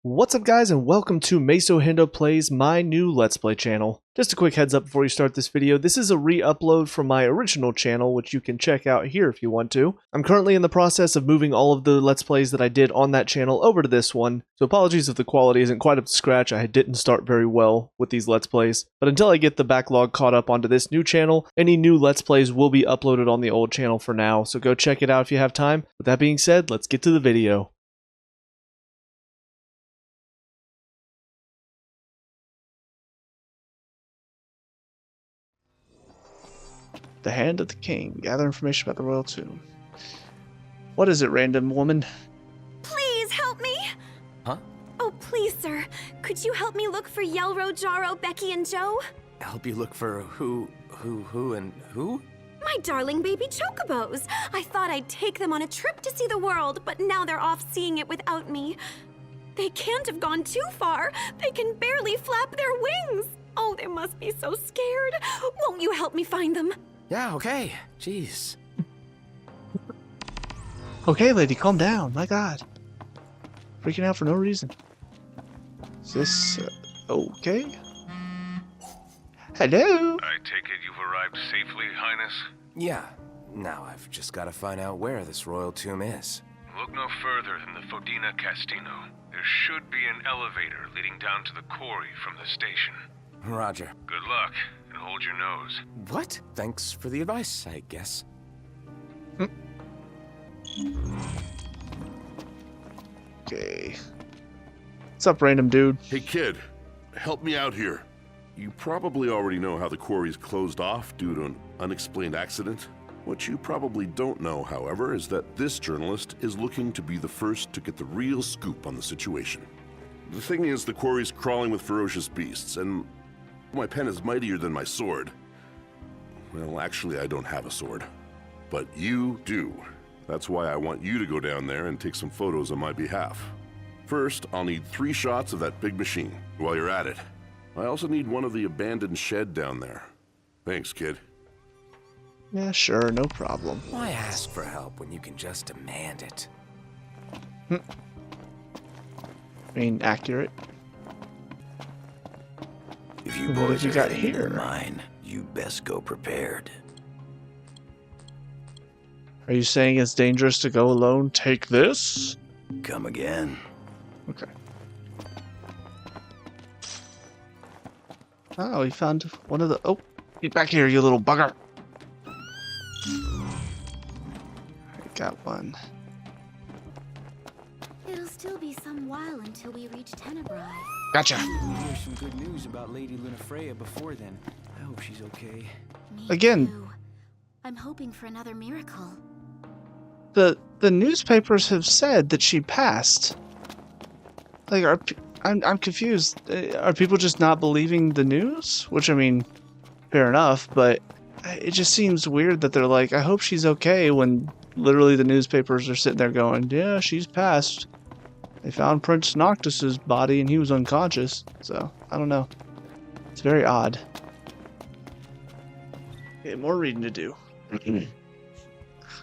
What's up guys and welcome to Meso Hendo Plays, my new Let's Play channel. Just a quick heads up before you start this video, this is a re-upload from my original channel which you can check out here if you want to. I'm currently in the process of moving all of the Let's Plays that I did on that channel over to this one, so apologies if the quality isn't quite up to scratch. I didn't start very well with these Let's Plays, but until I get the backlog caught up onto this new channel, any new Let's Plays will be uploaded on the old channel for now, so go check it out if you have time. With that being said, let's get to the video. The Hand of the King. Gather information about the royal tomb. What is it, random woman? Please help me! Huh? Oh, please, sir. Could you help me look for Yelro, Jaro, Becky, and Joe? Help you look for who, and who? My darling baby chocobos. I thought I'd take them on a trip to see the world, but now they're off seeing it without me. They can't have gone too far. They can barely flap their wings. Oh, they must be so scared. Won't you help me find them? Yeah, okay. Jeez. Okay, lady, calm down. My God. Freaking out for no reason. Is this... okay? Hello? I take it you've arrived safely, Highness? Yeah. Now I've just got to find out where this royal tomb is. Look no further than the Fodina Castino. There should be an elevator leading down to the quarry from the station. Roger. Good luck, and hold your nose. What? Thanks for the advice, I guess. Okay. What's up, random dude? Hey kid, help me out here. You probably already know how the quarry is closed off due to an unexplained accident. What you probably don't know, however, is that this journalist is looking to be the first to get the real scoop on the situation. The thing is, the quarry's crawling with ferocious beasts, and my pen is mightier than my sword. Well, actually, I don't have a sword. But you do. That's why I want you to go down there and take some photos on my behalf. First, I'll need 3 shots of that big machine. While you're at it, I also need one of the abandoned shed down there. Thanks, kid. Yeah, sure, no problem. Why ask for help when you can just demand it? I mean, accurate. If you What boys have you are got heading to here? the mine, you best go prepared. Are you saying it's dangerous to go alone? Take this? Come again. Okay. Oh, we found one of the... Oh, get back here, you little bugger. I got one. It'll still be some while until we reach Tenebrae. Gotcha. Hear some good news about Lady Lunafreya before then. I hope she's okay. Me Again. too. I'm hoping for another miracle. The newspapers have said that she passed. Like, I'm confused. Are people just not believing the news? Which, I mean, fair enough, but it just seems weird that they're like, I hope she's okay, when literally the newspapers are sitting there going, yeah, she's passed. They found Prince Noctis's body and he was unconscious. So, I don't know. It's very odd. Okay, more reading to do.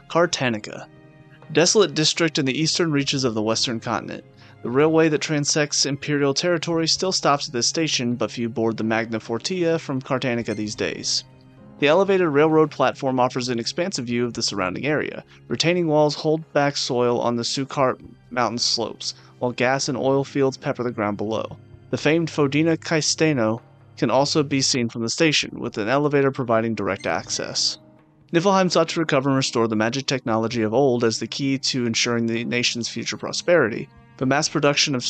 Cartanica. Desolate district in the eastern reaches of the western continent. The railway that transects imperial territory still stops at this station, but few board the Magna Fortia from Cartanica these days. The elevated railroad platform offers an expansive view of the surrounding area. Retaining walls hold back soil on the Sukart mountain slopes, while gas and oil fields pepper the ground below. The famed Fodina Castino can also be seen from the station, with an elevator providing direct access. Niflheim sought to recover and restore the magic technology of old as the key to ensuring the nation's future prosperity, but mass production of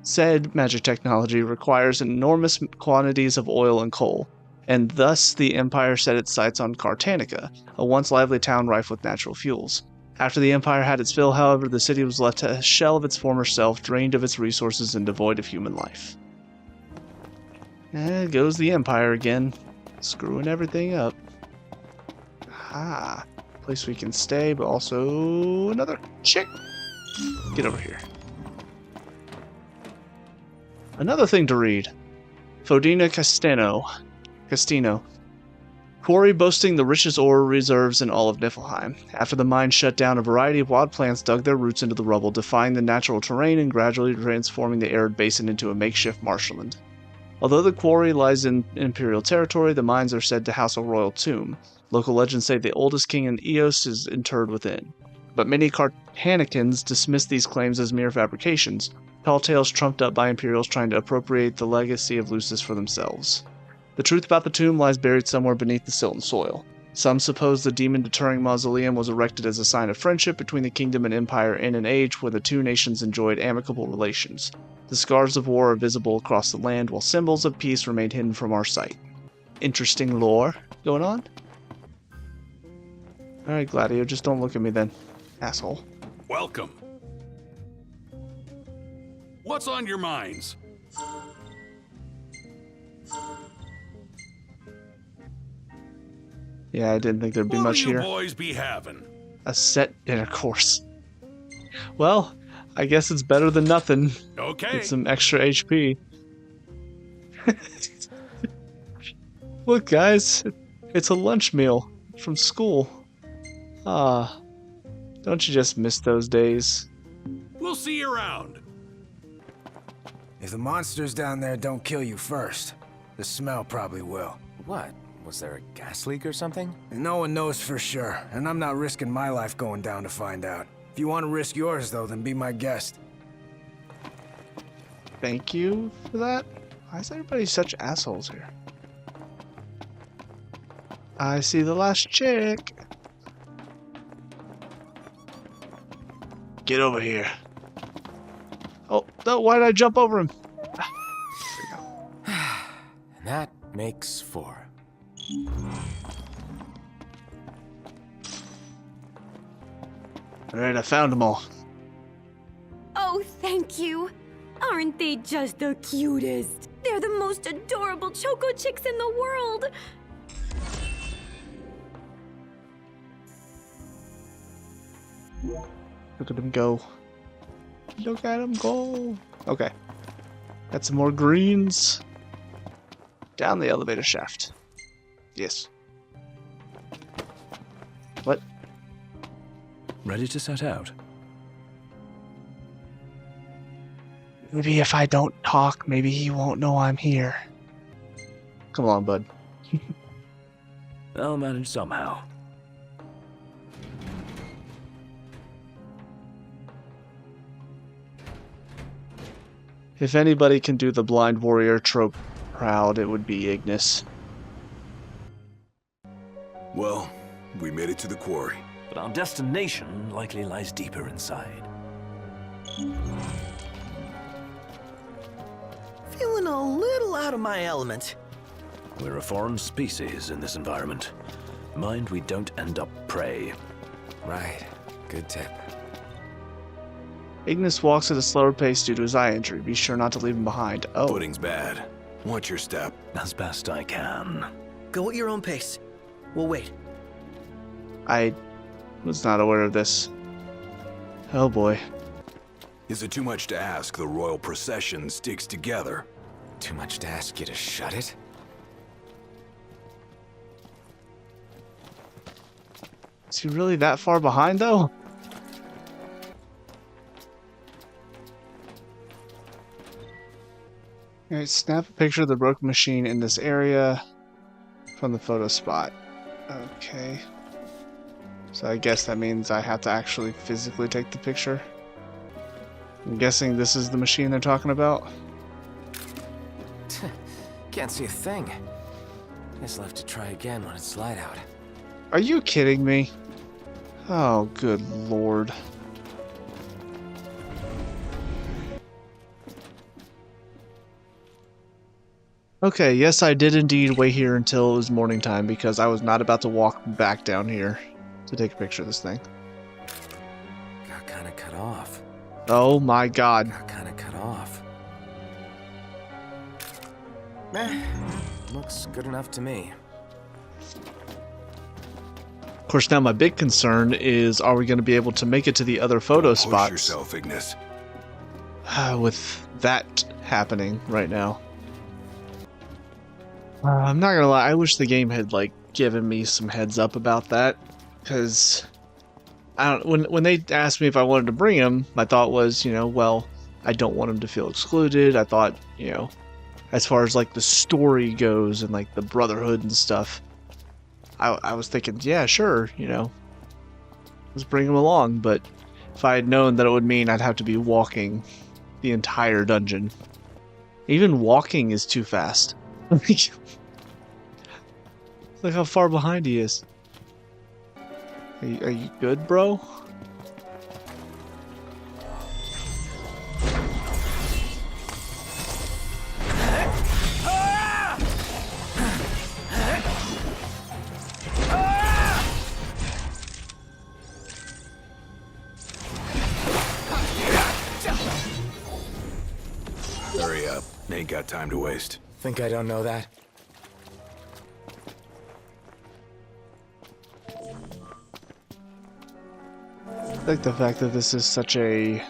said magic technology requires enormous quantities of oil and coal, and thus the Empire set its sights on Cartanica, a once lively town rife with natural fuels. After the Empire had its fill, however, the city was left a shell of its former self, drained of its resources and devoid of human life. There goes the Empire again, screwing everything up. Ah, place we can stay, but also another chick. Get over here. Another thing to read. Fodina Castino. Quarry boasting the richest ore reserves in all of Niflheim. After the mine shut down, a variety of wild plants dug their roots into the rubble, defying the natural terrain and gradually transforming the arid basin into a makeshift marshland. Although the quarry lies in Imperial territory, the mines are said to house a royal tomb. Local legends say the oldest king in Eos is interred within. But many Cartanicans dismiss these claims as mere fabrications, tall tales trumped up by Imperials trying to appropriate the legacy of Lucis for themselves. The truth about the tomb lies buried somewhere beneath the silt and soil. Some suppose the demon-deterring mausoleum was erected as a sign of friendship between the kingdom and empire in an age where the two nations enjoyed amicable relations. The scars of war are visible across the land, while symbols of peace remain hidden from our sight. Interesting lore going on. Alright, Gladio, just don't look at me then, asshole. Welcome. What's on your minds? Yeah, I didn't think there'd be much here. What'll you boys be having? A set dinner course. Well, I guess it's better than nothing. Okay. Get some extra HP. Look, guys, it's a lunch meal from school. Ah, don't you just miss those days? We'll see you around. If the monsters down there don't kill you first, the smell probably will. What? Was there a gas leak or something? No one knows for sure, and I'm not risking my life going down to find out. If you want to risk yours, though, then be my guest. Thank you for that. Why is everybody such assholes here? I see the last chick. Get over here. Oh, no, why did I jump over him? And that makes 4. Alright, I found them all. Oh, thank you. Aren't they just the cutest? They're the most adorable Choco Chicks in the world. Look at him go. Look at him go. Okay. Got some more greens. Down the elevator shaft. Yes. What? Ready to set out? Maybe if I don't talk, maybe he won't know I'm here. Come on, bud. I'll manage somehow. If anybody can do the blind warrior trope proud, it would be Ignis. Well, we made it to the quarry. But our destination likely lies deeper inside. Feeling a little out of my element. We're a foreign species in this environment. Mind we don't end up prey. Right. Good tip. Ignis walks at a slower pace due to his eye injury. Be sure not to leave him behind. Oh. Footing's bad. Watch your step. As best I can. Go at your own pace. We'll wait. I was not aware of this. Oh boy. Is it too much to ask the royal procession sticks together? Too much to ask you to shut it? Is he really that far behind, though? Alright, snap a picture of the broken machine in this area from the photo spot. Okay. So I guess that means I have to actually physically take the picture. I'm guessing this is the machine they're talking about. Can't see a thing. Guess I'll have to try again when it's light out. Are you kidding me? Oh, good lord. Okay, yes, I did indeed wait here until it was morning time because I was not about to walk back down here to take a picture of this thing. Got kinda cut off. Oh my god. Got kinda cut off. Looks good enough to me. Of course, now my big concern is, are we going to be able to make it to the other photo Push spots yourself, Ignis. with that happening right now? I'm not gonna lie, I wish the game had, like, given me some heads up about that, because I don't. When they asked me if I wanted to bring him, my thought was, you know, well, I don't want him to feel excluded. I thought, you know, as far as like the story goes and like the brotherhood and stuff, I was thinking, yeah, sure, you know, let's bring him along. But if I had known that it would mean I'd have to be walking the entire dungeon, even walking is too fast. Look how far behind he is. Are you good, bro? Hurry up. Ain't got time to waste. Think I don't know that? I like the fact that this is such a...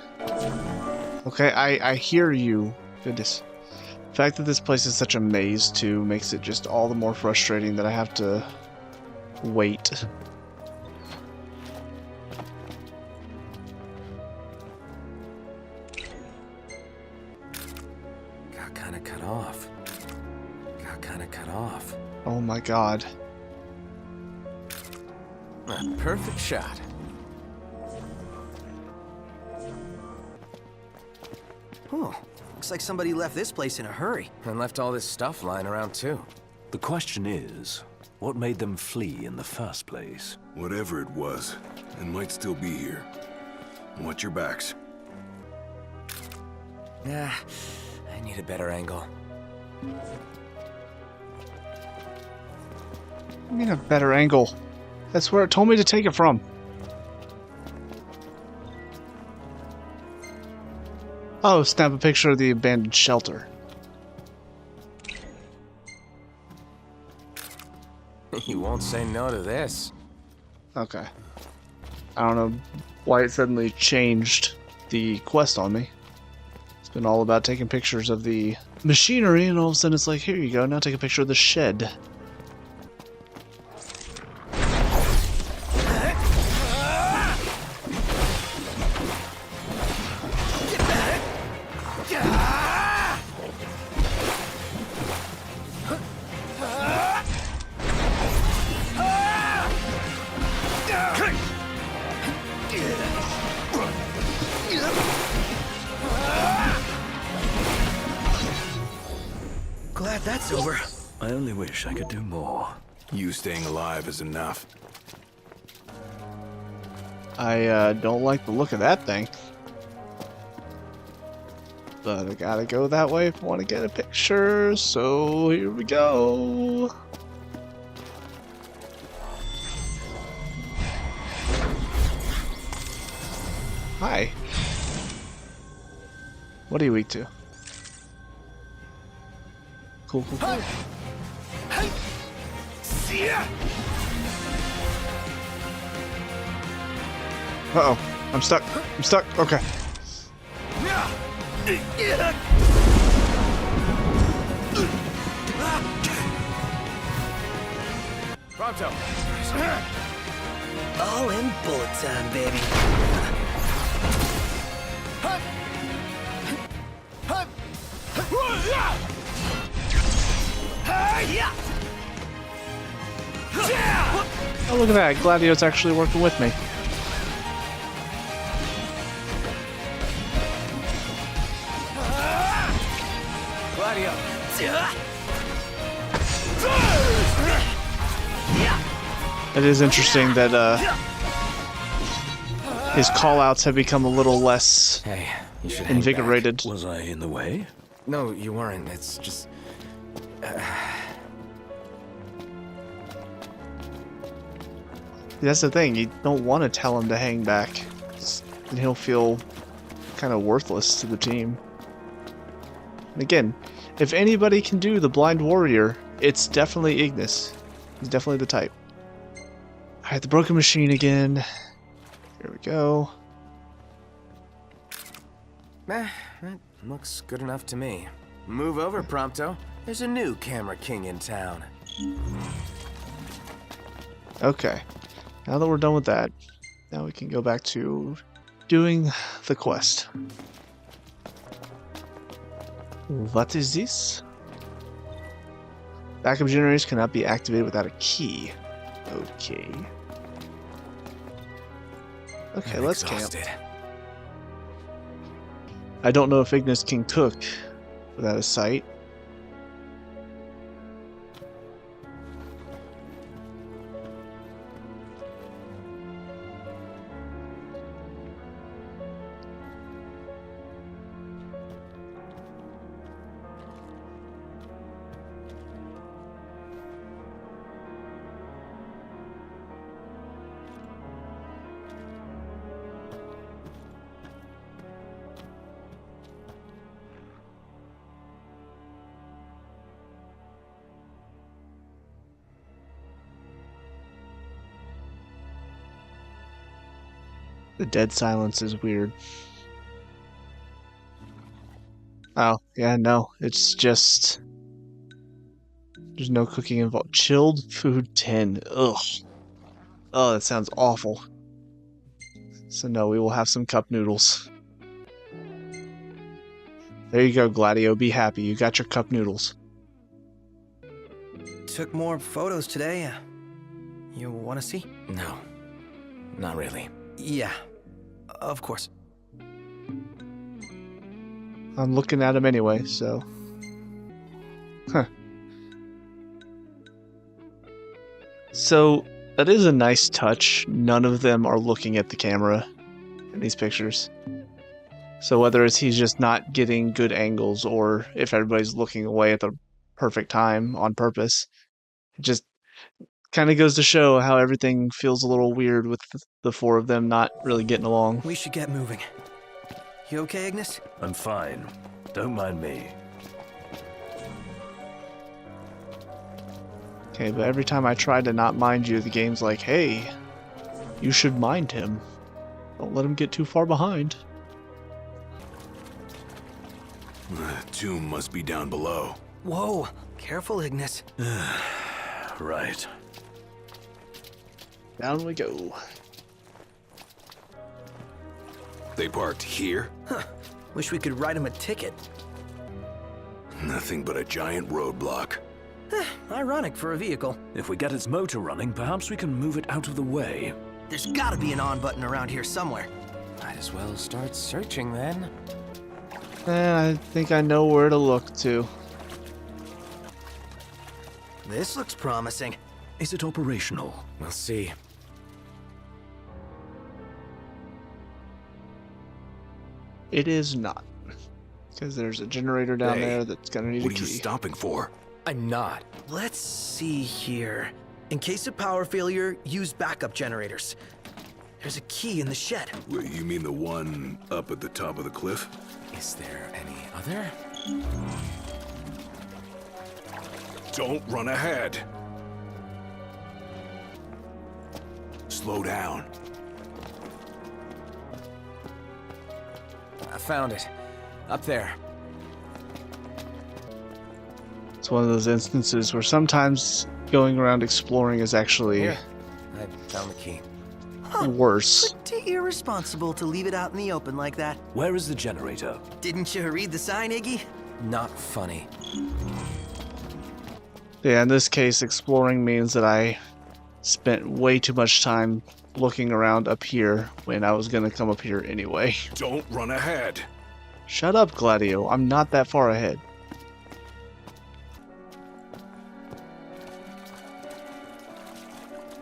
Okay, I hear you. Goodness. The fact that this place is such a maze, too, makes it just all the more frustrating that I have to wait. Got kinda cut off. Got kinda cut off. Oh my god. A perfect shot. Oh, looks like somebody left this place in a hurry. And left all this stuff lying around too. The question is, what made them flee in the first place? Whatever it was, it might still be here. Watch your backs. Yeah, I need a better angle. I mean a better angle. That's where it told me to take it from. Oh, snap a picture of the abandoned shelter. You won't say no to this. Okay. I don't know why it suddenly changed the quest on me. It's been all about taking pictures of the machinery, and all of a sudden it's like, here you go, now take a picture of the shed. Glad that's over. I only wish I could do more. You staying alive is enough. I don't like the look of that thing. But I gotta go that way if I want to get a picture, so here we go. Hi. What are you weak to? Cool, cool, cool. Uh-oh. I'm stuck. I'm stuck. Okay. Pronto. All in bullet time, baby. Oh, look at that. Gladio's actually working with me. Gladio. It is interesting that his callouts have become a little less Hey, you should hang invigorated. back. Was I in the way? No, you weren't. It's just... That's the thing. You don't want to tell him to hang back. And he'll feel kind of worthless to the team. And again, if anybody can do the Blind Warrior, it's definitely Ignis. He's definitely the type. Alright, the broken machine again. Here we go. That looks good enough to me. Move over, Prompto. There's a new Camera King in town. Okay. Now that we're done with that, now we can go back to doing the quest. What is this? Backup generators cannot be activated without a key. Okay. Okay, let's camp. I don't know if Ignis can cook without a sight. The dead silence is weird. Oh, yeah, no. It's just... There's no cooking involved. Chilled food 10. Ugh. Oh, that sounds awful. So no, we will have some cup noodles. There you go, Gladio. Be happy. You got your cup noodles. Took more photos today. You want to see? No, not really. Yeah, of course. I'm looking at them anyway, so... Huh. So, that is a nice touch. None of them are looking at the camera in these pictures. So whether it's he's just not getting good angles, or if everybody's looking away at the perfect time on purpose, it just kind of goes to show how everything feels a little weird with the four of them not really getting along. We should get moving. You okay, Ignis? I'm fine. Don't mind me. Okay, but every time I try to not mind you, the game's like, hey, you should mind him. Don't let him get too far behind. The tomb must be down below. Whoa, careful, Ignis. Right. Down we go. They parked here? Huh. Wish we could write him a ticket. Nothing but a giant roadblock. Ironic for a vehicle. If we get its motor running, perhaps we can move it out of the way. There's gotta be an on button around here somewhere. Might as well start searching then. I think I know where to look to. This looks promising. Is it operational? We'll see. It is not. Because there's a generator down Hey, there that's gonna need a What are key. you stopping for? I'm not. Let's see here. In case of power failure, use backup generators. There's a key in the shed. Wait, you mean the one up at the top of the cliff? Is there any other? Don't run ahead. Slow down. I found it. Up there. It's one of those instances where sometimes going around exploring is actually Here. I found the key. worse. Pretty irresponsible to leave it out in the open like that. Where is the generator? Didn't you read the sign, Iggy? Not funny. Yeah, in this case, exploring means that I spent way too much time looking around up here when I was going to come up here anyway. Don't run ahead. Shut up, Gladio. I'm not that far ahead.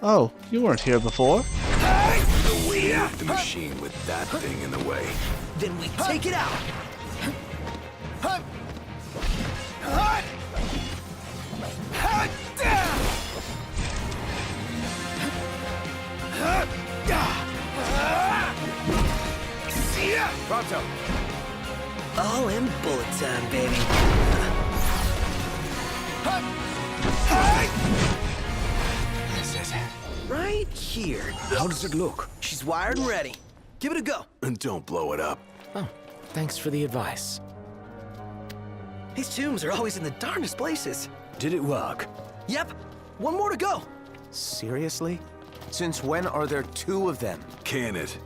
Oh, you weren't here before. No way to move the machine with that thing in the way. Then we take it out. Pronto. All in bullet time, baby. This is it. Right here. How does it look? She's wired and ready. Give it a go. And don't blow it up. Oh, thanks for the advice. These tombs are always in the darndest places. Did it work? Yep. One more to go. Seriously? Since when are there two of them? Can it?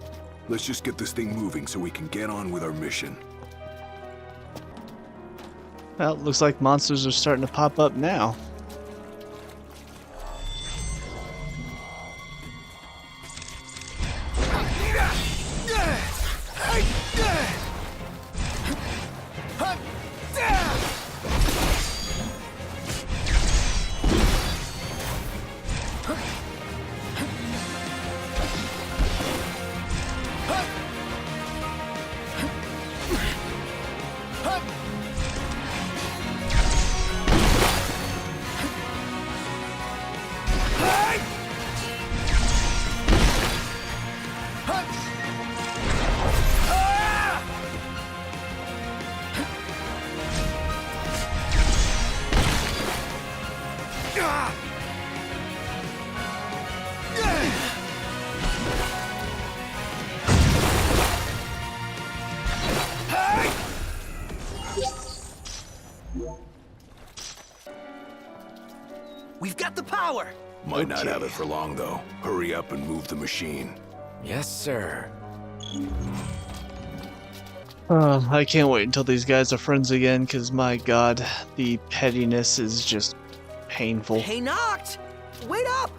Let's just get this thing moving so we can get on with our mission. Well, looks like monsters are starting to pop up now. We've got the power! Might not have it for long, though. Hurry up and move the machine. Yes, sir. I can't wait until these guys are friends again, because my god, the pettiness is just painful. Hey, Noct! Wait up!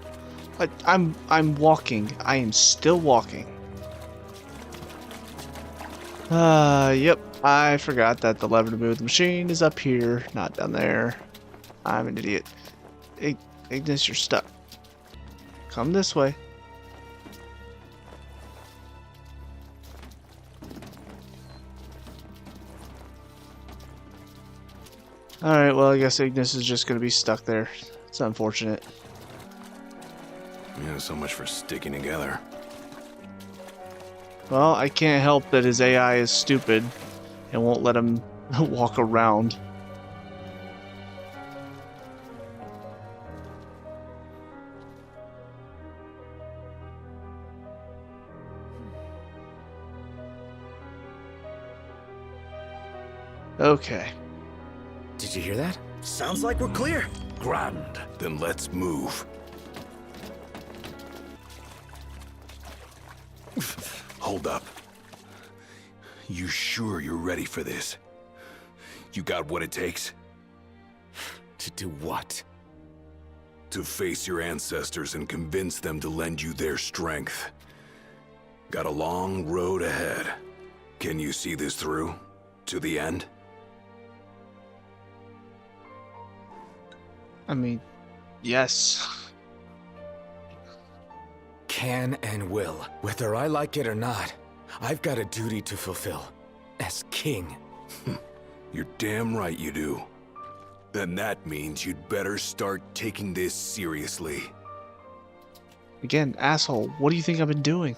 I'm walking. I am still walking. Yep. I forgot that the lever to move the machine is up here, not down there. I'm an idiot. Ignis, you're stuck. Come this way. Alright, well, I guess Ignis is just going to be stuck there. It's unfortunate. Yeah, so much for sticking together. Well, I can't help that his AI is stupid and won't let him walk around. Okay. Did you hear that? Sounds like we're clear. Grand. Then let's move. Hold up. You sure you're ready for this? You got what it takes? To do what? To face your ancestors and convince them to lend you their strength. Got a long road ahead. Can you see this through? To the end? I mean, yes. Can and will. Whether I like it or not, I've got a duty to fulfill. As king. You're damn right you do. Then that means you'd better start taking this seriously. Again, asshole, what do you think I've been doing?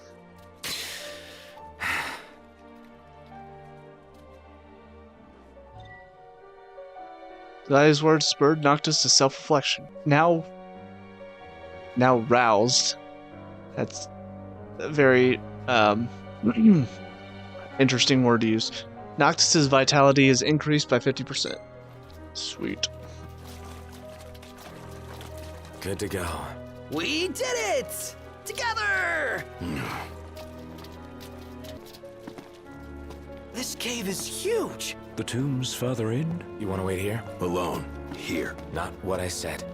His words spurred Noctis to self-reflection. Now roused. That's a very interesting word to use. Noctis's vitality is increased by 50%. Sweet. Good to go. We did it! Together! This cave is huge. The tomb's further in? You want to wait here? Alone. Here. Not what I said.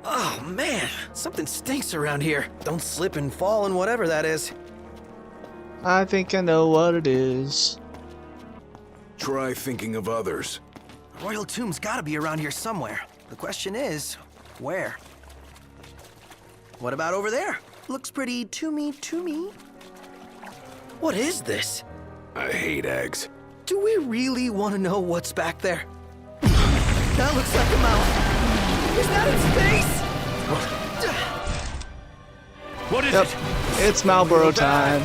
Oh, man. Something stinks around here. Don't slip and fall and whatever that is. I think I know what it is. Try thinking of others. The royal tomb's gotta be around here somewhere. The question is, where? What about over there? Looks pretty to-me. What is this? I hate eggs. Do we really want to know what's back there? That looks like a mouth. Is that its face? What is Yep, it? it's Marlboro time.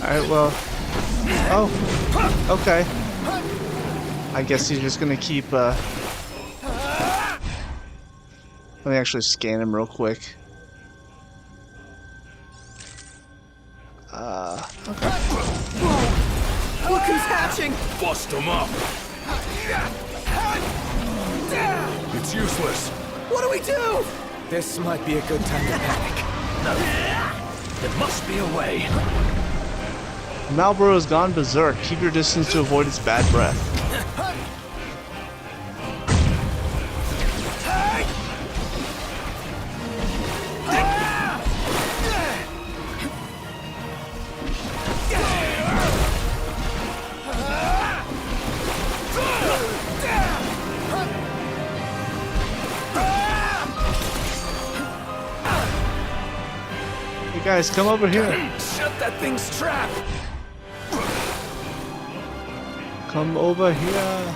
Alright, Alright, well. Oh. Okay. I guess he's just gonna keep, Let me actually scan him real quick. Okay. Look who's hatching! Bust him up! It's useless. What do we do? This might be a good time to panic. No. There must be a way. Malboro has gone berserk. Keep your distance to avoid its bad breath. Hey guys, come over here. Shut that thing's trap! Come over here.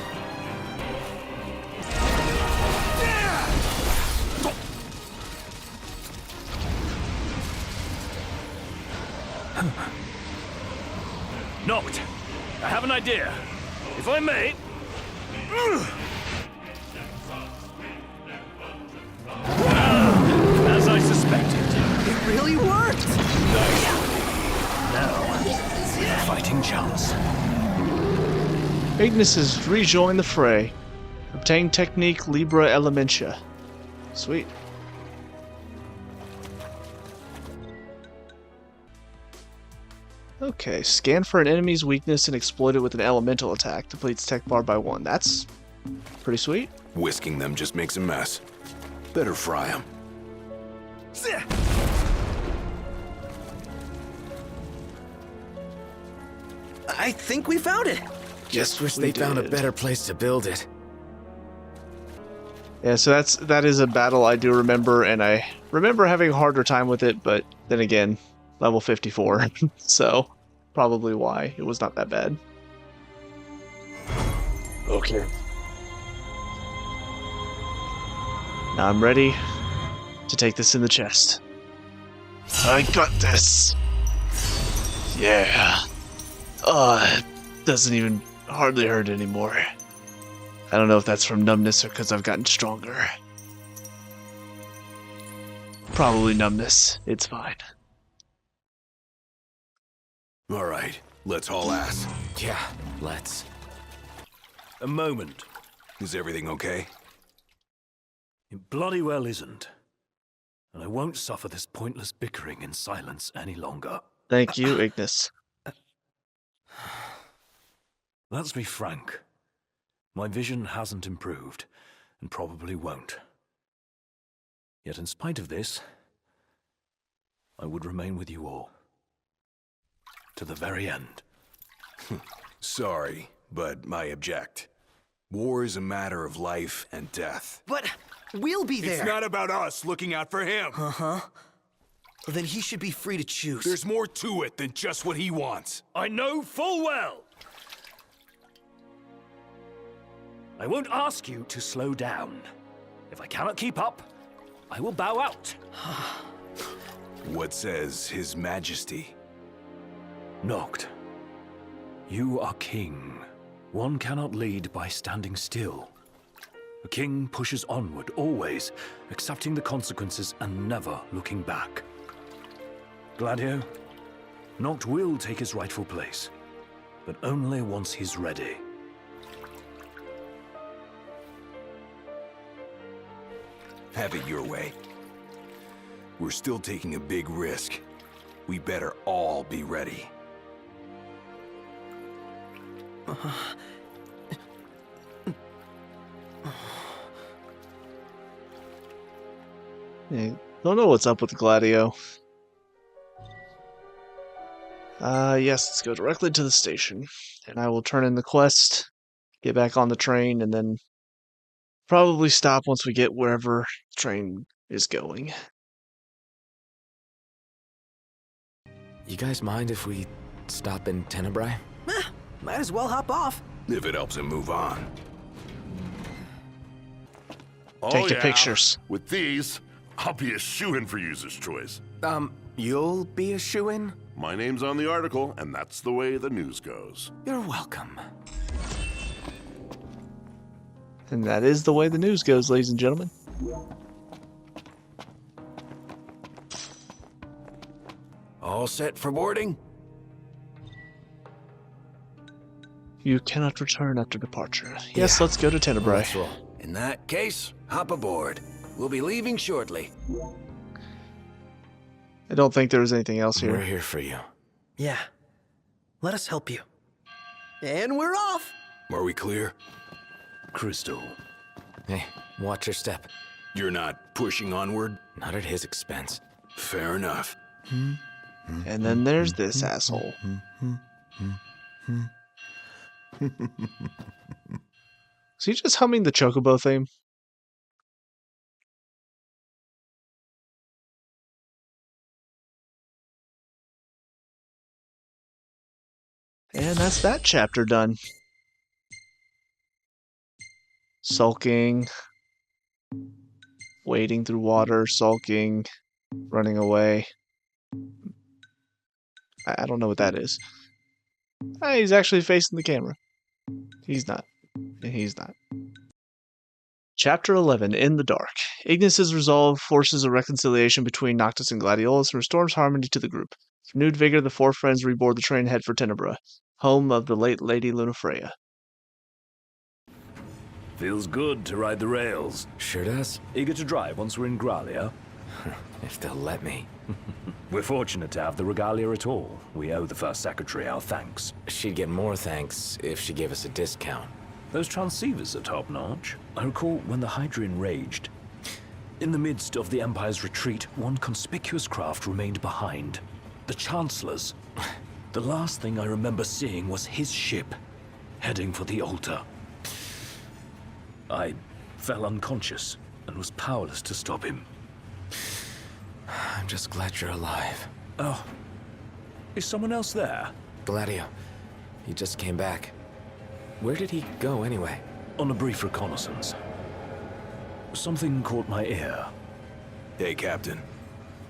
Knocked. I have an idea. If I may. As I suspected. It really worked! Now, fighting chance. Ignis has rejoined the fray. Obtain technique Libra Elementia. Sweet. Okay, scan for an enemy's weakness and exploit it with an elemental attack. Depletes tech bar by 1. That's pretty sweet. Whisking them just makes a mess. Better fry them. I think we found it. Just wish they found a better place to build it. Yeah, so that is a battle I do remember, and I remember having a harder time with it, but then again, level 54, so probably why it was not that bad. Okay. Now I'm ready to take this in the chest. I got this! Yeah. It doesn't even hardly hurt anymore. I don't know if that's from numbness or because I've gotten stronger. Probably numbness. It's fine. All right, let's haul ass. Yeah, let's. A moment. Is everything okay? It bloody well isn't. And I won't suffer this pointless bickering in silence any longer. Thank you, Ignis. Let's be frank. My vision hasn't improved, and probably won't. Yet in spite of this, I would remain with you all. To the very end. Sorry, but I object. War is a matter of life and death. But we'll be there. It's not about us looking out for him. Uh-huh. Well, then he should be free to choose. There's more to it than just what he wants. I know full well. I won't ask you to slow down. If I cannot keep up, I will bow out. What says His Majesty? Noct, you are king. One cannot lead by standing still. A king pushes onward, always, accepting the consequences and never looking back. Gladio, Noct will take his rightful place, but only once he's ready. Have it your way. We're still taking a big risk. We better all be ready. Yeah, don't know what's up with Gladio. Yes, let's go directly to the station. And I will turn in the quest, get back on the train, and then probably stop once we get wherever the train is going. You guys mind if we stop in Tenebrae? Might as well hop off. If it helps him move on. Take the pictures. With these, I'll be a shoo-in for user's choice. You'll be a shoo-in? My name's on the article, and that's the way the news goes. You're welcome. And that is the way the news goes, ladies and gentlemen. All set for boarding? You cannot return after departure. Yes, let's go to Tenebrae. Let's roll. In that case, hop aboard. We'll be leaving shortly. I don't think there was anything else We're here. here for you. Yeah. Let us help you. And we're off! Are we clear? Crystal. Hey, watch your step. You're not pushing onward? Not at his expense. Fair enough. And then there's this asshole. Is he just humming the Chocobo theme? And that's that chapter done. Sulking. Wading through water, sulking, running away. I don't know what that is. He's actually facing the camera. He's not. And he's not. Chapter 11, In the Dark. Ignis's resolve forces a reconciliation between Noctis and Gladiolus and restores harmony to the group. With renewed vigor, the four friends reboard the train and head for Tenebrae, home of the late Lady Lunafreya. Feels good to ride the rails. Sure does. Eager to drive once we're in Gralia? If they'll let me. We're fortunate to have the regalia at all. We owe the first secretary our thanks. She'd get more thanks if she gave us a discount. Those transceivers are top-notch. I recall when the Hydrian raged. In the midst of the Empire's retreat, one conspicuous craft remained behind. The Chancellor's. The last thing I remember seeing was his ship, heading for the altar. I fell unconscious and was powerless to stop him. I'm just glad you're alive. Oh. Is someone else there? Gladio. He just came back. Where did he go anyway? On a brief reconnaissance. Something caught my ear. Hey, Captain.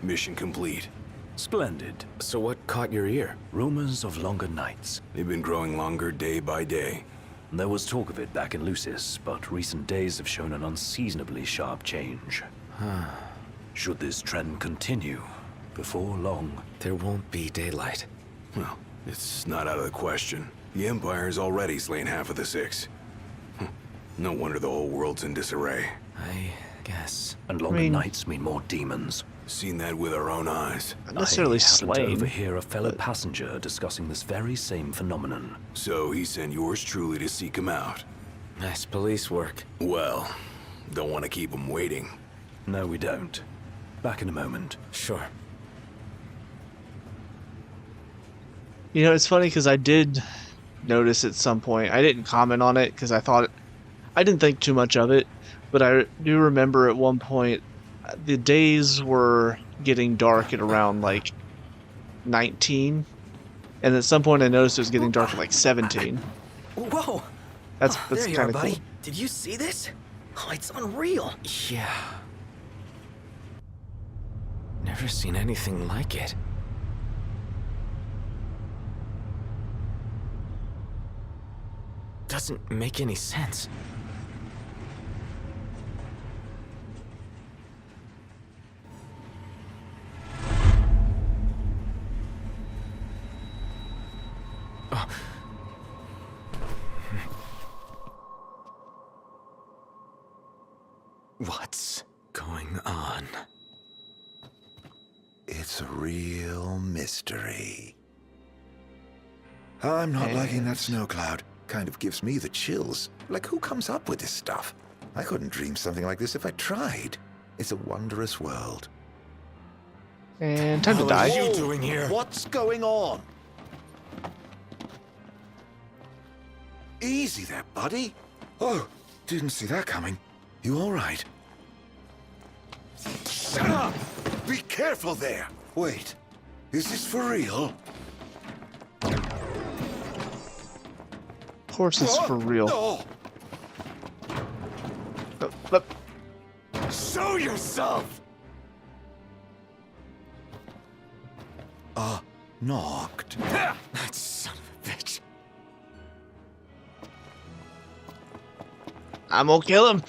Mission complete. Splendid. So what caught your ear? Rumors of longer nights. They've been growing longer day by day. There was talk of it back in Lucis, but recent days have shown an unseasonably sharp change. Should this trend continue, before long... There won't be daylight. Well, it's not out of the question. The Empire's already slain half of the Six. No wonder the whole world's in disarray. I guess. And longer nights mean more demons. Seen that with our own eyes. Not necessarily I happened to slain. overhear a fellow passenger discussing this very same phenomenon. So he sent yours truly to seek him out. Nice police work. Well, don't want to keep him waiting. No, we don't. Back in a moment. Sure. You know, it's funny because I did notice at some point, I didn't comment on it because I didn't think too much of it, but I do remember at one point the days were getting dark at around like 19, and at some point I noticed it was getting dark at like 17. Whoa! That's there you are, kind of buddy. cool. Did you see this? Oh, it's unreal. Yeah. Never seen anything like it. Doesn't make any sense. What's going on? It's a real mystery. I'm not liking that snow cloud. Kind of gives me the chills. Like, who comes up with this stuff? I couldn't dream something like this if I tried. It's a wondrous world. And time to What die. are you doing here? What's going on? Easy there, buddy. Oh, didn't see that coming. You all right? Shut up! Be careful there! Wait, is this for real? Of course it's for real. No! But Show yourself! Knocked. That son of a bitch. I'm gonna kill him.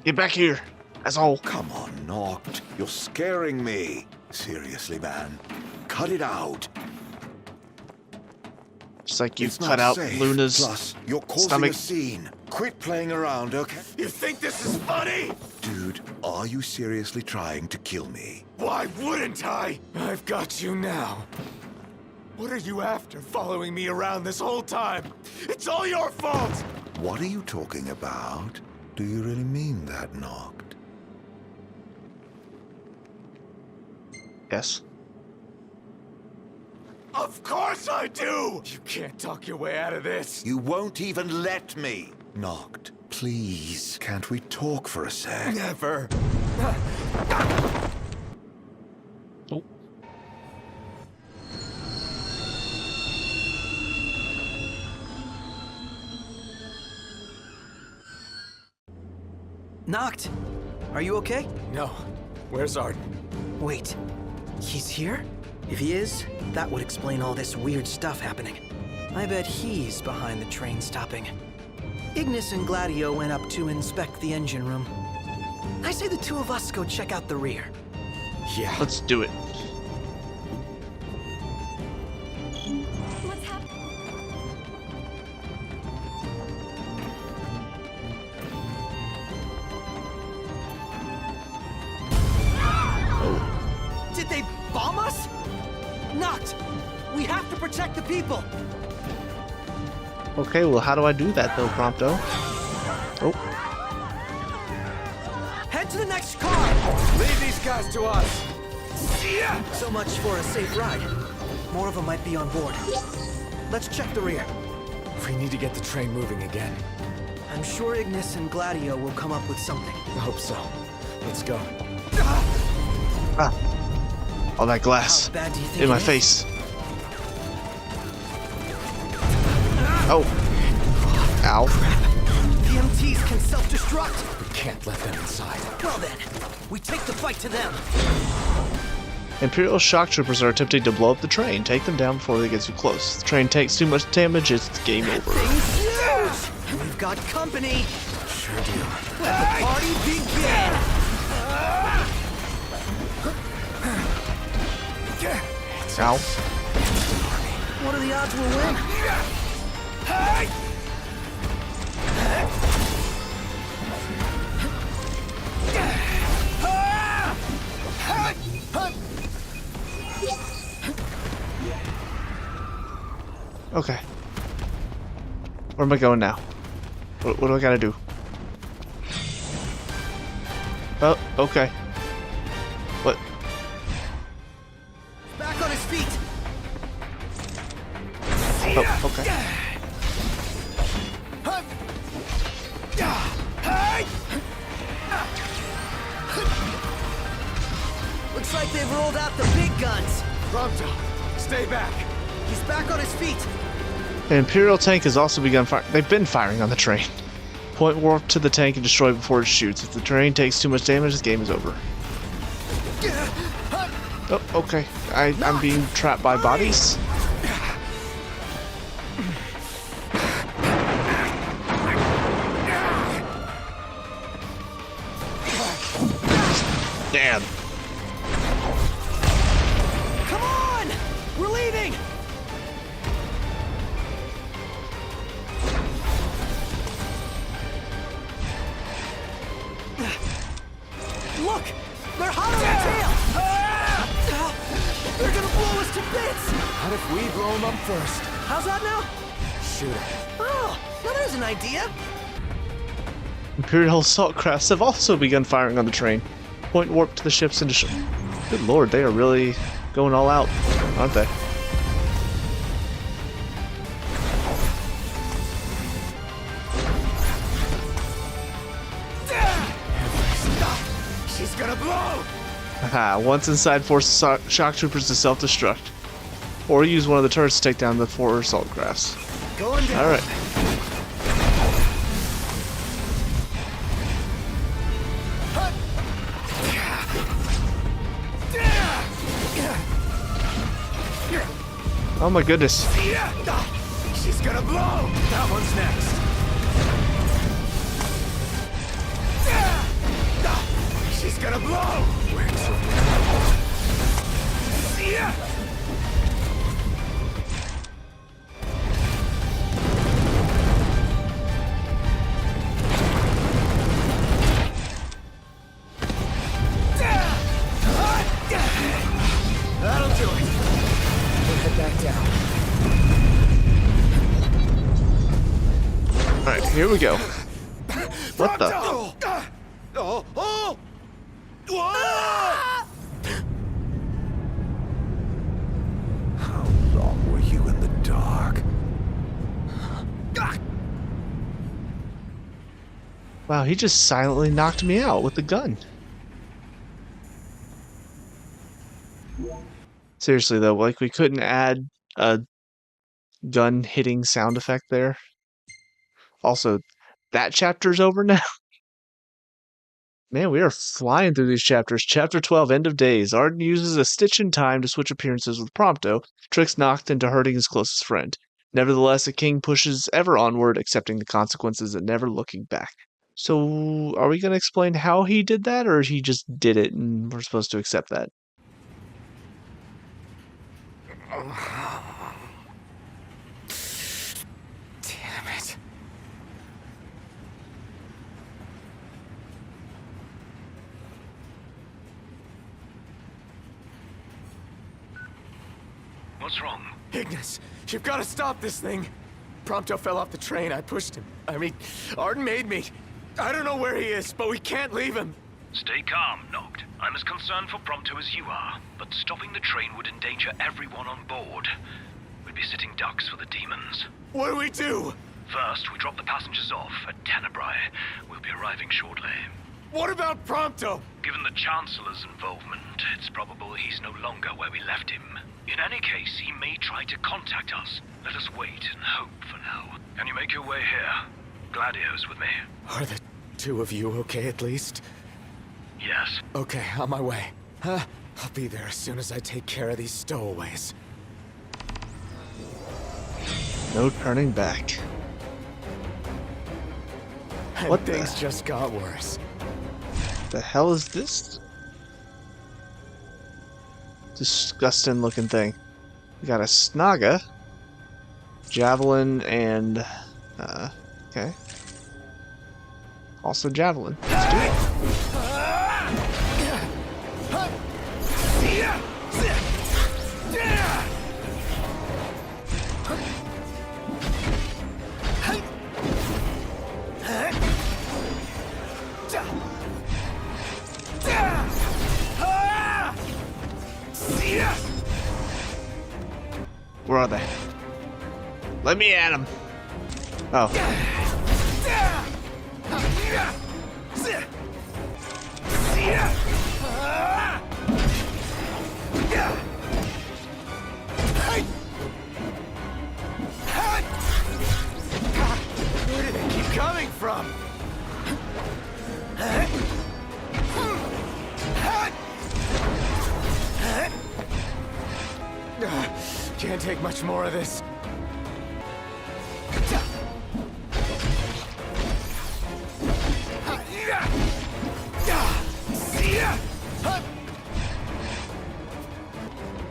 Get back here. That's all. Come on, Knocked. You're scaring me. Seriously, man. Cut it out. Just like you It's cut not out safe. Luna's Plus, you're causing stomach. a scene. Quit playing around, okay? You think this is funny? Dude, are you seriously trying to kill me? Why wouldn't I? I've got you now. What are you after, following me around this whole time? It's all your fault! What are you talking about? Do you really mean that, Knocked? Yes. Of course I do! You can't talk your way out of this. You won't even let me. Knocked, please. Can't we talk for a sec? Never. Oh. Knocked! Are you okay? No. Where's Arden? Wait, he's here? If he is, that would explain all this weird stuff happening. I bet he's behind the train stopping. Ignis and Gladio went up to inspect the engine room. I say the two of us go check out the rear. Yeah. Let's do it. What's happening? Did they bomb us? Knocked! We have to protect the people! Okay, well, how do I do that, though, Prompto? Oh. Head to the next car! Leave these guys to us. So much for a safe ride. More of them might be on board. Let's check the rear. We need to get the train moving again. I'm sure Ignis and Gladio will come up with something. I hope so. Let's go. Ah. All that glass How bad do you think in my it is? face. Oh. Ow. The MTs can self-destruct. We can't let them inside. Well then, we take the fight to them. Imperial shock troopers are attempting to blow up the train. Take them down before they get too close. If the train takes too much damage, it's game over. Thing's huge! We've got company. Sure do. Let the party begin! Ow. What are the odds we'll win? Okay. Where am I going now? What do I gotta do? Oh, okay. What? Back on his feet! Oh, okay. Looks like they've rolled out the big guns. Prompto, stay back. He's back on his feet. An Imperial tank has also begun firing. They've been firing on the train. Point warp to the tank and destroy it before it shoots. If the train takes too much damage, the game is over. Oh, okay. I'm being trapped by bodies. Damn. Come on! We're leaving! Look! They're hot on our tail! They're gonna blow us to bits! What if we blow them up first? How's that now? Shoot it. Oh, now there's an idea. Imperial assault crafts have also begun firing on the train. Point warp to the ships and destroy. Good lord, they are really going all out, aren't they? She's gonna blow! Haha, once inside, force shock troopers to self-destruct. Or use one of the turrets to take down the 4 assault crafts. Going down. Alright. Oh my goodness. She's gonna blow! That one's next. She's gonna blow! Wings of That'll do it. We'll head back down. Alright, here we go. What the? How long were you in the dark? Wow, he just silently knocked me out with the gun. Seriously though, like we couldn't add a gun hitting sound effect there. Also, that chapter's over now. Man, we are flying through these chapters. Chapter 12, End of Days. Arden uses a stitch in time to switch appearances with Prompto, tricks Noct into hurting his closest friend. Nevertheless, the king pushes ever onward, accepting the consequences and never looking back. So, are we going to explain how he did that, or he just did it and we're supposed to accept that? Damn it. What's wrong? Ignis, you've got to stop this thing. Prompto fell off the train. I pushed him. I mean, Arden made me. I don't know where he is, but we can't leave him. Stay calm, Noct. I'm as concerned for Prompto as you are, but stopping the train would endanger everyone on board. We'd be sitting ducks for the demons. What do we do? First, we drop the passengers off at Tenebrae. We'll be arriving shortly. What about Prompto? Given the Chancellor's involvement, it's probable he's no longer where we left him. In any case, he may try to contact us. Let us wait and hope for now. Can you make your way here? Gladio's with me. Are the two of you okay at least? Yes. Okay, on my way. I'll be there as soon as I take care of these stowaways. No turning back. And What things the? just got worse. The hell is this? Disgusting looking thing. We got a Snaga, Javelin, and okay. Also Javelin. Let's do it. Where are they? Let me at them. Oh. Where do they keep coming from? Can't take much more of this.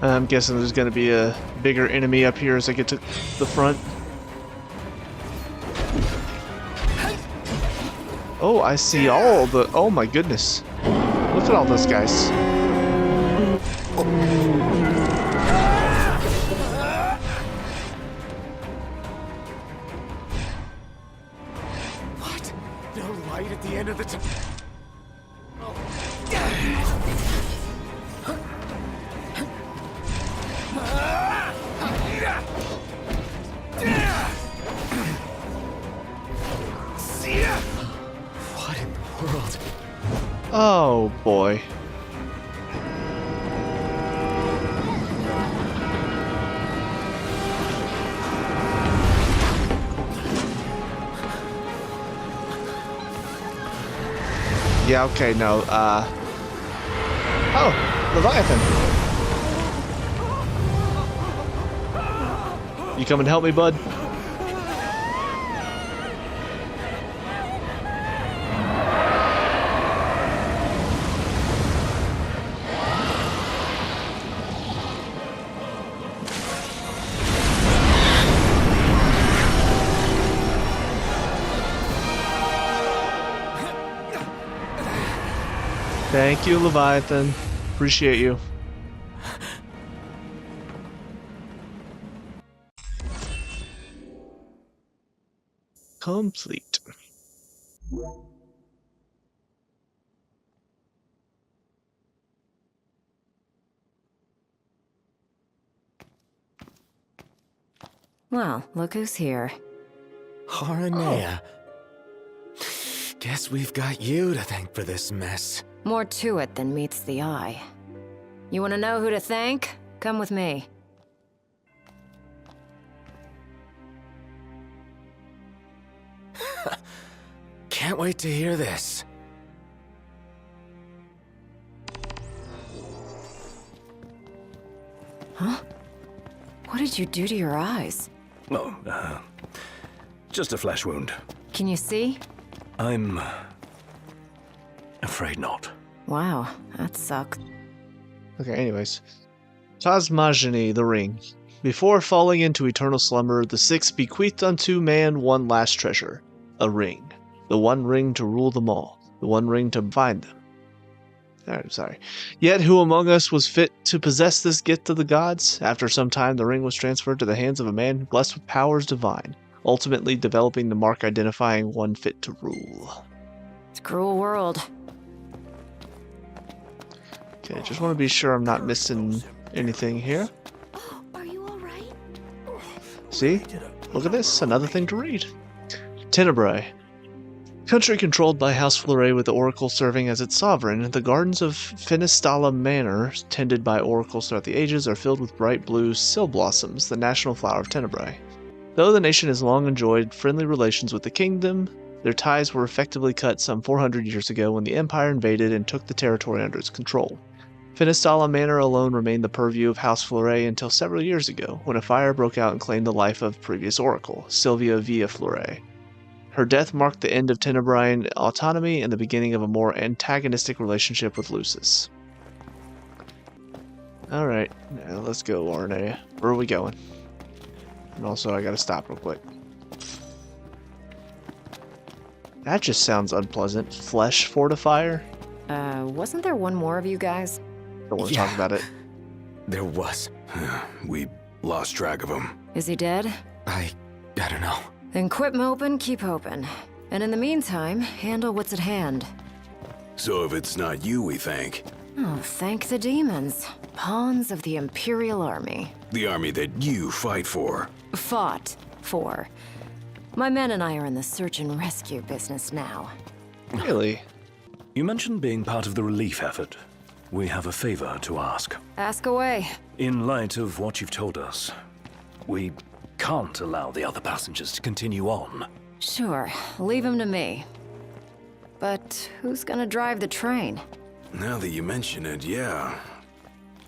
I'm guessing there's going to be a bigger enemy up here as I get to the front. Oh, I see all the... Oh my goodness. Look at all those guys. What? No light at the end of the tunnel. What in the world? Oh boy. Yeah, okay, no, oh, Leviathan. You coming to help me, bud? Thank you, Leviathan. Appreciate you. Complete. Well, look who's here. Haranea. Guess we've got you to thank for this mess. More to it than meets the eye. You want to know who to thank? Come with me. Can't wait to hear this. Huh? What did you do to your eyes? Oh, just a flesh wound. Can you see? I'm afraid not. Wow, that sucks. Okay, anyways. Cosmogony, the ring. Before falling into eternal slumber, the six bequeathed unto man one last treasure. A ring. The one ring to rule them all. The one ring to bind them. I'm sorry. Yet who among us was fit to possess this gift of the gods? After some time, the ring was transferred to the hands of a man blessed with powers divine, ultimately developing the mark identifying one fit to rule. It's a cruel world. Okay, just want to be sure I'm not missing anything here. Are you alright? See? Look at this, another thing to read. Tenebrae. Country controlled by House Fleuret with the Oracle serving as its sovereign, the gardens of Finistala Manor, tended by oracles throughout the ages, are filled with bright blue sil blossoms, the national flower of Tenebrae. Though the nation has long enjoyed friendly relations with the kingdom, their ties were effectively cut some 400 years ago when the Empire invaded and took the territory under its control. Finistala Manor alone remained the purview of House Fleuret until several years ago, when a fire broke out and claimed the life of previous oracle, Sylvia Villa Fleuret. Her death marked the end of Tenebrian autonomy and the beginning of a more antagonistic relationship with Lucis. Alright, now let's go, Arnea. Where are we going? And also, I gotta stop real quick. That just sounds unpleasant. Flesh fortifier? Wasn't there one more of you guys? Don't want to talk about it. There was. We lost track of him. Is he dead? I don't know. Then quit moping, keep hoping. And in the meantime, handle what's at hand. So if it's not you we thank... Oh, thank the demons. Pawns of the Imperial Army. The army that you fight for. Fought for. My men and I are in the search and rescue business now. Really? You mentioned being part of the relief effort. We have a favor to ask. Ask away. In light of what you've told us, we can't allow the other passengers to continue on. Sure, leave him to me. But who's gonna drive the train? Now that you mention it, yeah.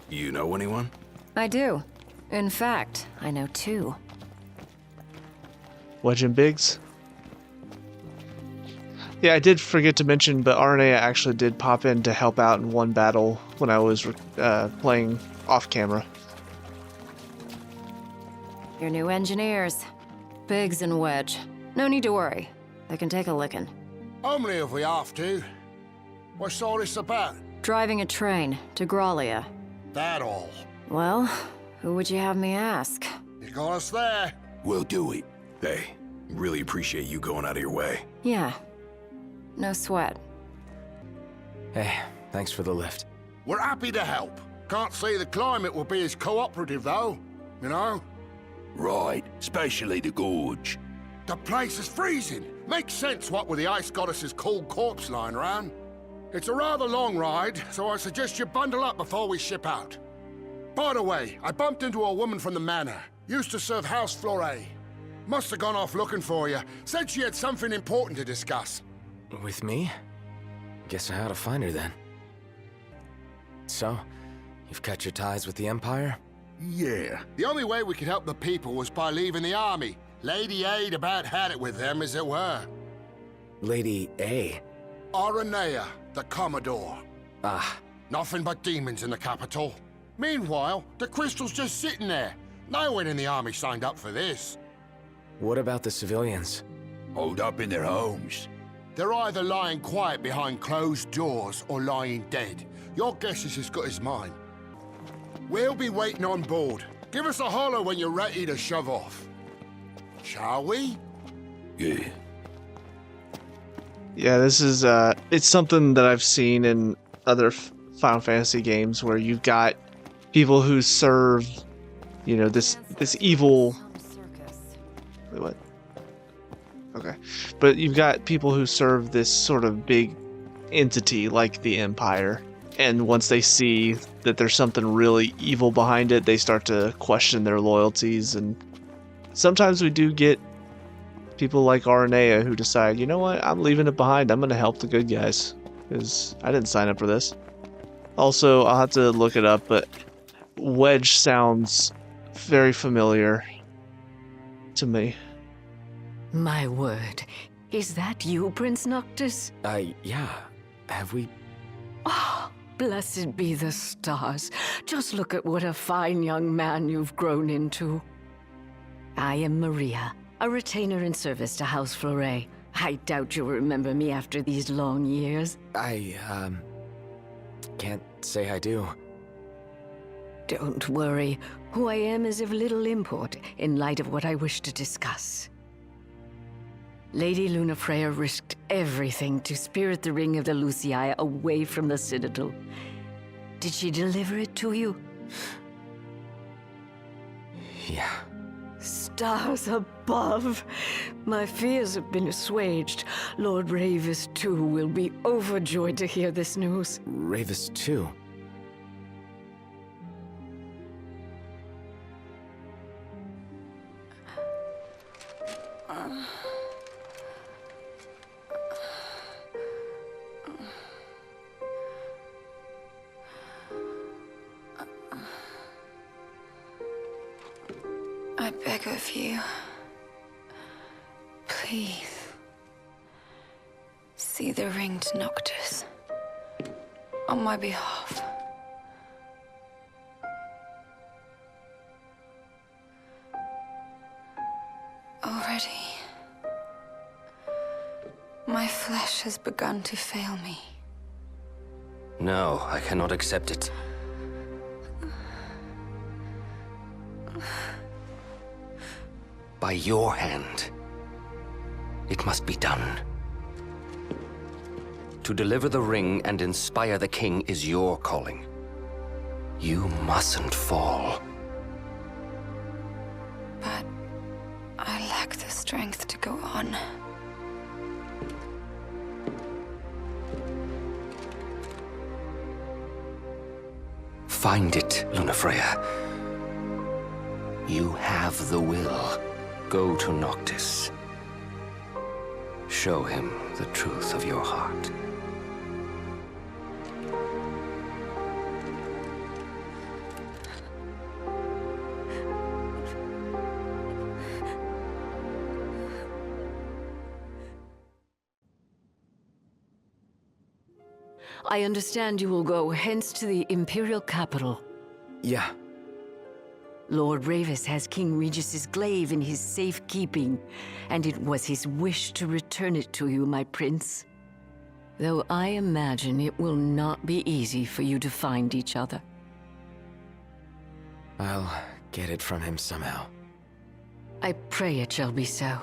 You know anyone? I do. In fact, I know two. Wedge and Biggs? Yeah, I did forget to mention, but Arnea actually did pop in to help out in one battle when I was playing off camera. Your new engineers. Biggs and Wedge. No need to worry. They can take a licking. Only if we have to. What's all this about? Driving a train to Graulia. That all? Well, who would you have me ask? You got us there. We'll do it. Hey, really appreciate you going out of your way. Yeah. No sweat. Hey, thanks for the lift. We're happy to help. Can't say the climate will be as cooperative, though. You know? Right, especially the gorge. The place is freezing. Makes sense what with the ice goddess's cold corpse lying around. It's a rather long ride, so I suggest you bundle up before we ship out. By the way, I bumped into a woman from the manor. Used to serve House Fleuret. Must have gone off looking for you. Said she had something important to discuss. With me? Guess I ought to find her then. So, you've cut your ties with the Empire? Yeah. The only way we could help the people was by leaving the army. Lady Aid about had it with them, as it were. Lady A? Aranea, the Commodore. Ah. Nothing but demons in the capital. Meanwhile, the crystal's just sitting there. No one in the army signed up for this. What about the civilians? Holed up in their homes. They're either lying quiet behind closed doors or lying dead. Your guess is as good as mine. We'll be waiting on board. Give us a holler when you're ready to shove off. Shall we? Yeah. Yeah, this is, it's something that I've seen in other Final Fantasy games where you've got people who serve, you know, this evil... Wait, what? Okay. But you've got people who serve this sort of big entity like the Empire. And once they see that there's something really evil behind it, they start to question their loyalties. And sometimes we do get people like Aranea who decide, you know what, I'm leaving it behind. I'm going to help the good guys because I didn't sign up for this. Also, I'll have to look it up, but Wedge sounds very familiar to me. My word. Is that you, Prince Noctis? Yeah. Have we... Oh, blessed be the stars. Just look at what a fine young man you've grown into. I am Maria, a retainer in service to House Fleuret. I doubt you'll remember me after these long years. I can't say I do. Don't worry. Who I am is of little import in light of what I wish to discuss. Lady Lunafreya risked everything to spirit the ring of the Lucii away from the Citadel. Did she deliver it to you? Yeah. Stars above! My fears have been assuaged. Lord Ravis, too, will be overjoyed to hear this news. Ravis, too? I beg of you, please, see the ring to Noctis, on my behalf. Already, my flesh has begun to fail me. No, I cannot accept it. By your hand. It must be done. To deliver the ring and inspire the king is your calling. You mustn't fall. But I lack the strength to go on. Find it, Lunafreya. You have the will. Go to Noctis. Show him the truth of your heart. I understand you will go hence to the Imperial capital. Yeah. Lord Ravis has King Regis's glaive in his safekeeping, and it was his wish to return it to you, my prince. Though I imagine it will not be easy for you to find each other. I'll get it from him somehow. I pray it shall be so.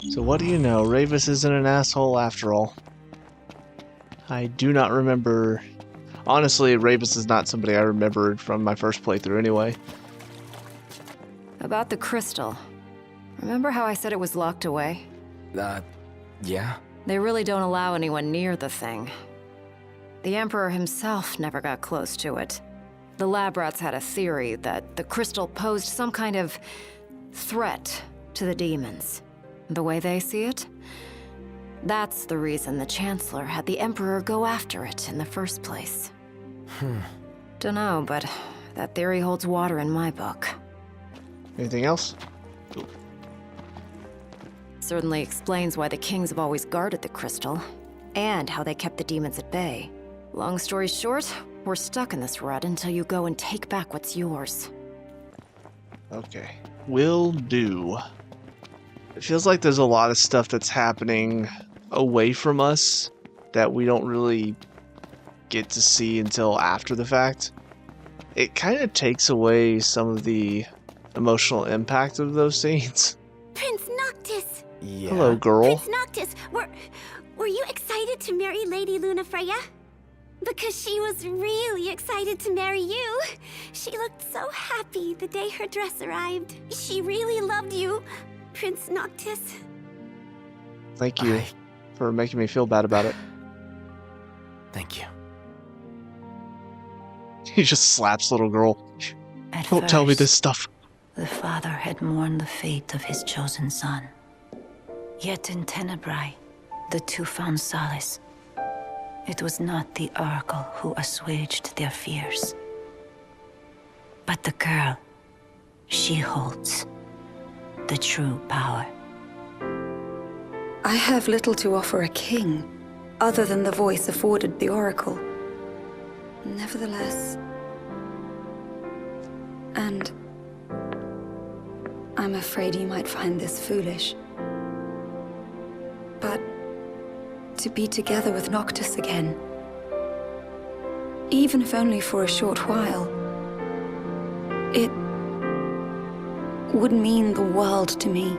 So what do you know? Ravis isn't an asshole after all. I do not remember... Honestly, Ravis is not somebody I remembered from my first playthrough anyway. About the crystal. Remember how I said it was locked away? Yeah? They really don't allow anyone near the thing. The Emperor himself never got close to it. The lab rats had a theory that the crystal posed some kind of threat to the demons. The way they see it? That's the reason the Chancellor had the Emperor go after it in the first place. Dunno, but that theory holds water in my book. Anything else? Certainly explains why the kings have always guarded the crystal, and how they kept the demons at bay. Long story short, we're stuck in this rut until you go and take back what's yours. Okay. Will do. It feels like there's a lot of stuff that's happening away from us that we don't really get to see until after the fact. It kind of takes away some of the emotional impact of those scenes. Prince Noctis! Yeah. Hello, girl. Prince Noctis, were you excited to marry Lady Lunafreya? Because she was really excited to marry you. She looked so happy the day her dress arrived. She really loved you, Prince Noctis. Thank you for making me feel bad about it. Thank you. He just slaps little girl. Don't tell me this stuff. The father had mourned the fate of his chosen son. Yet in Tenebrae, the two found solace. It was not the Oracle who assuaged their fears, but the girl. She holds the true power. I have little to offer a king, other than the voice afforded the Oracle. Nevertheless... And... I'm afraid you might find this foolish. But... to be together with Noctis again, even if only for a short while, it would mean the world to me.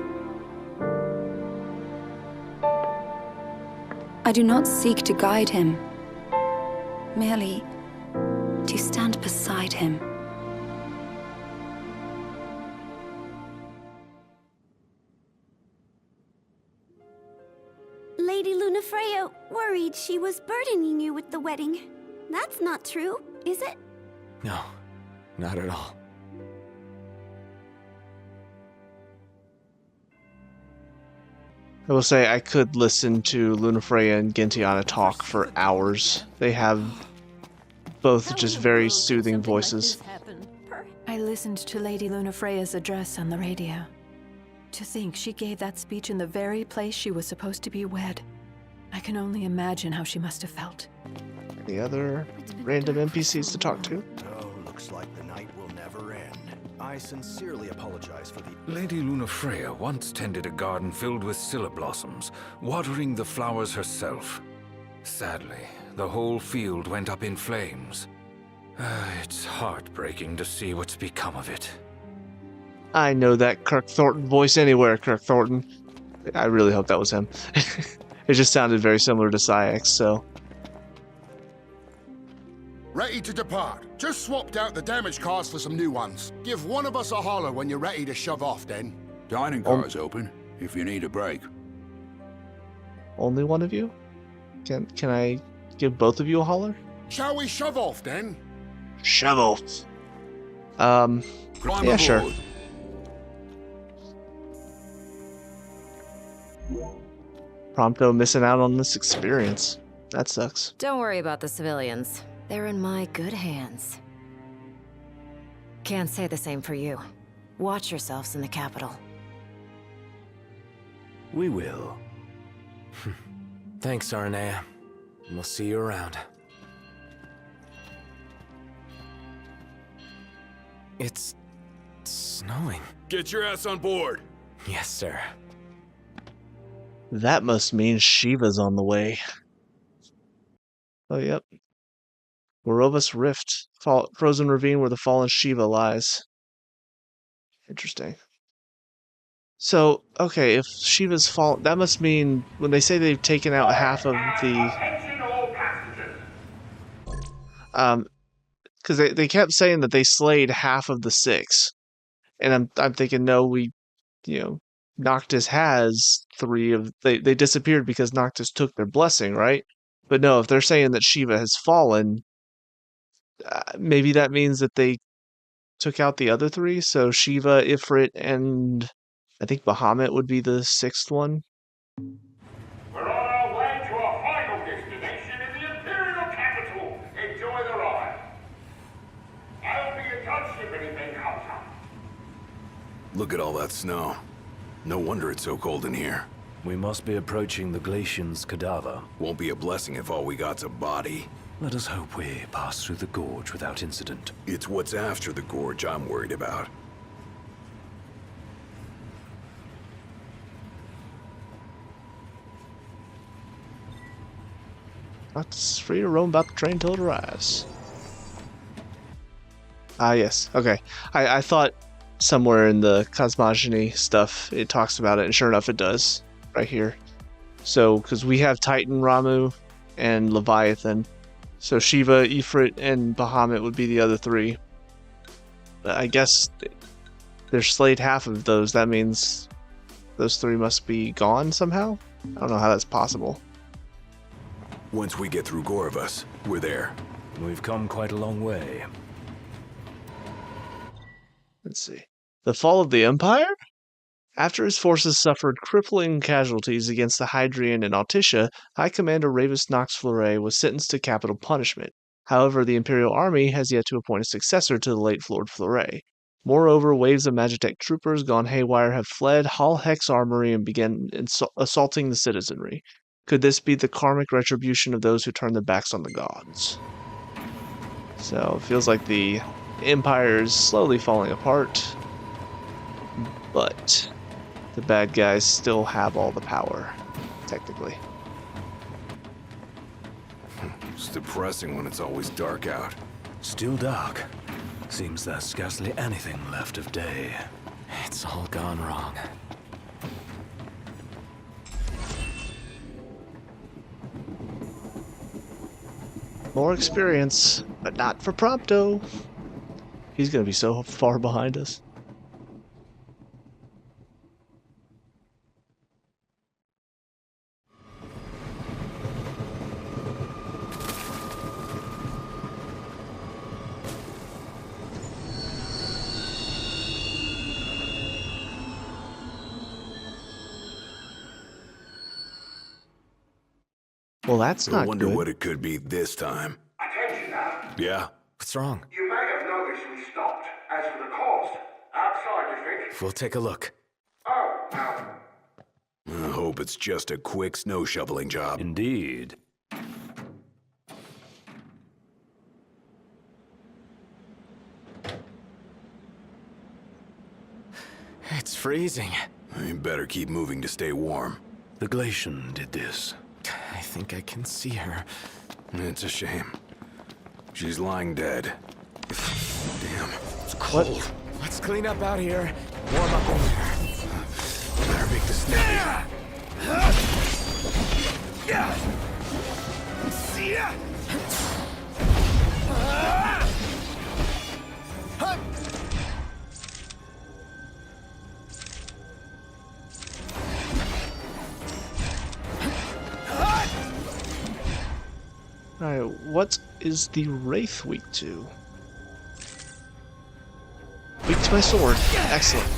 I do not seek to guide him, merely to stand beside him. Lady Lunafreya worried she was burdening you with the wedding. That's not true, is it? No, not at all. I will say I could listen to Lunafreya and Gentiana talk for hours. They have both just very soothing voices. I listened to Lady Lunafreya's address on the radio. To think she gave that speech in the very place she was supposed to be wed. I can only imagine how she must have felt. Any other random NPCs to talk to? Oh, looks like the night will never end. I sincerely apologize for the... Lady Lunafreya once tended a garden filled with scilla blossoms, watering the flowers herself. Sadly, the whole field went up in flames. It's heartbreaking to see what's become of it. I know that Kirk Thornton voice anywhere, Kirk Thornton. I really hope that was him. It just sounded very similar to Syx, so... Ready to depart. Just swapped out the damage cars for some new ones. Give one of us a holler when you're ready to shove off, then. Dining car's open, if you need a break. Only one of you? Can I give both of you a holler? Shall we shove off, then? Shove off. Yeah, sure. Prompto missing out on this experience. That sucks. Don't worry about the civilians. They're in my good hands. Can't say the same for you. Watch yourselves in the capital. We will. Thanks, Arnea. We'll see you around. It's snowing. Get your ass on board. Yes, sir. That must mean Shiva's on the way. Oh, yep. Warovas Rift. Frozen ravine where the fallen Shiva lies. Interesting. So, okay, if Shiva's fallen... That must mean when they say they've taken out half of the... Because they kept saying that they slayed half of the 6. And I'm thinking, no, Noctis has 3 of... They disappeared because Noctis took their blessing, right? But no, if they're saying that Shiva has fallen, maybe that means that they took out the other 3. So Shiva, Ifrit, and I think Bahamut would be the 6th one. We're on our way to our final destination in the Imperial capital. Enjoy the ride. Look at all that snow. No wonder it's so cold in here. We must be approaching the Glacian's cadaver. Won't be a blessing if all we got's a body. Let us hope we pass through the gorge without incident. It's what's after the gorge I'm worried about. It's free to roam about the train till it arrives. Ah, yes. Okay. I thought somewhere in the cosmogony stuff it talks about it, and sure enough it does. Right here. So, because we have Titan, Ramu, and Leviathan. So Shiva, Ifrit, and Bahamut would be the other three. But I guess they're slayed half of those. That means those three must be gone somehow? I don't know how that's possible. Once we get through Gorovus, we're there. We've come quite a long way. Let's see. The fall of the Empire? After his forces suffered crippling casualties against the Hydrian and Altissia, High Commander Ravis Nox Fleuret was sentenced to capital punishment. However, the Imperial Army has yet to appoint a successor to the late Lord Fleuret. Moreover, waves of Magitech troopers gone haywire have fled Hall Hex Armory and began assaulting the citizenry. Could this be the karmic retribution of those who turn their backs on the gods? So, it feels like the Empire is slowly falling apart, but the bad guys still have all the power, technically. It's depressing when it's always dark out. Still dark. Seems there's scarcely anything left of day. It's all gone wrong. More experience, but not for Prompto. He's gonna be so far behind us. Well, that's not I wonder good. what it could be this time. Attention now. Yeah? What's wrong? You may have noticed we stopped. As for the cause, outside, you think? We'll take a look. Oh, now. I hope it's just a quick snow shoveling job. Indeed. It's freezing. You better keep moving to stay warm. The Glacian did this. I think I can see her. It's a shame. She's lying dead. Damn, it's What? cold. Let's clean up out here. Warm up in there. Better make the snow. Alright, what is the Wraith weak to? Weak to my sword. Excellent.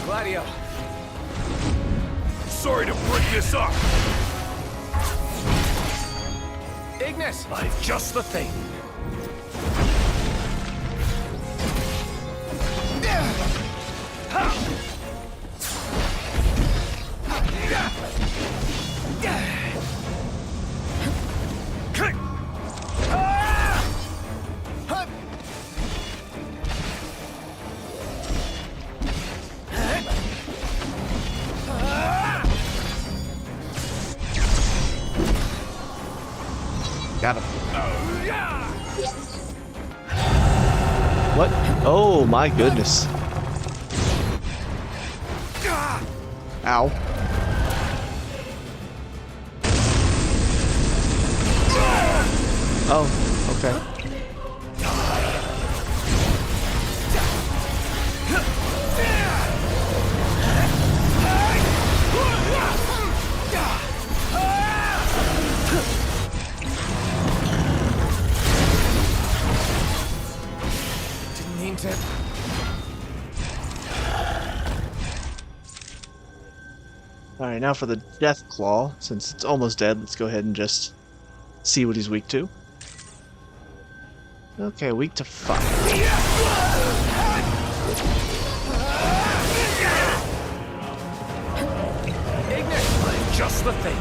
Gladio. Sorry to break this up. Ignis! I've just the thing. Got him. What? Oh my goodness. Ow. Oh, okay. Didn't mean to. Alright, now for the Death Claw. Since it's almost dead, let's go ahead and just see what he's weak to. Okay, weak to fire. Just the thing.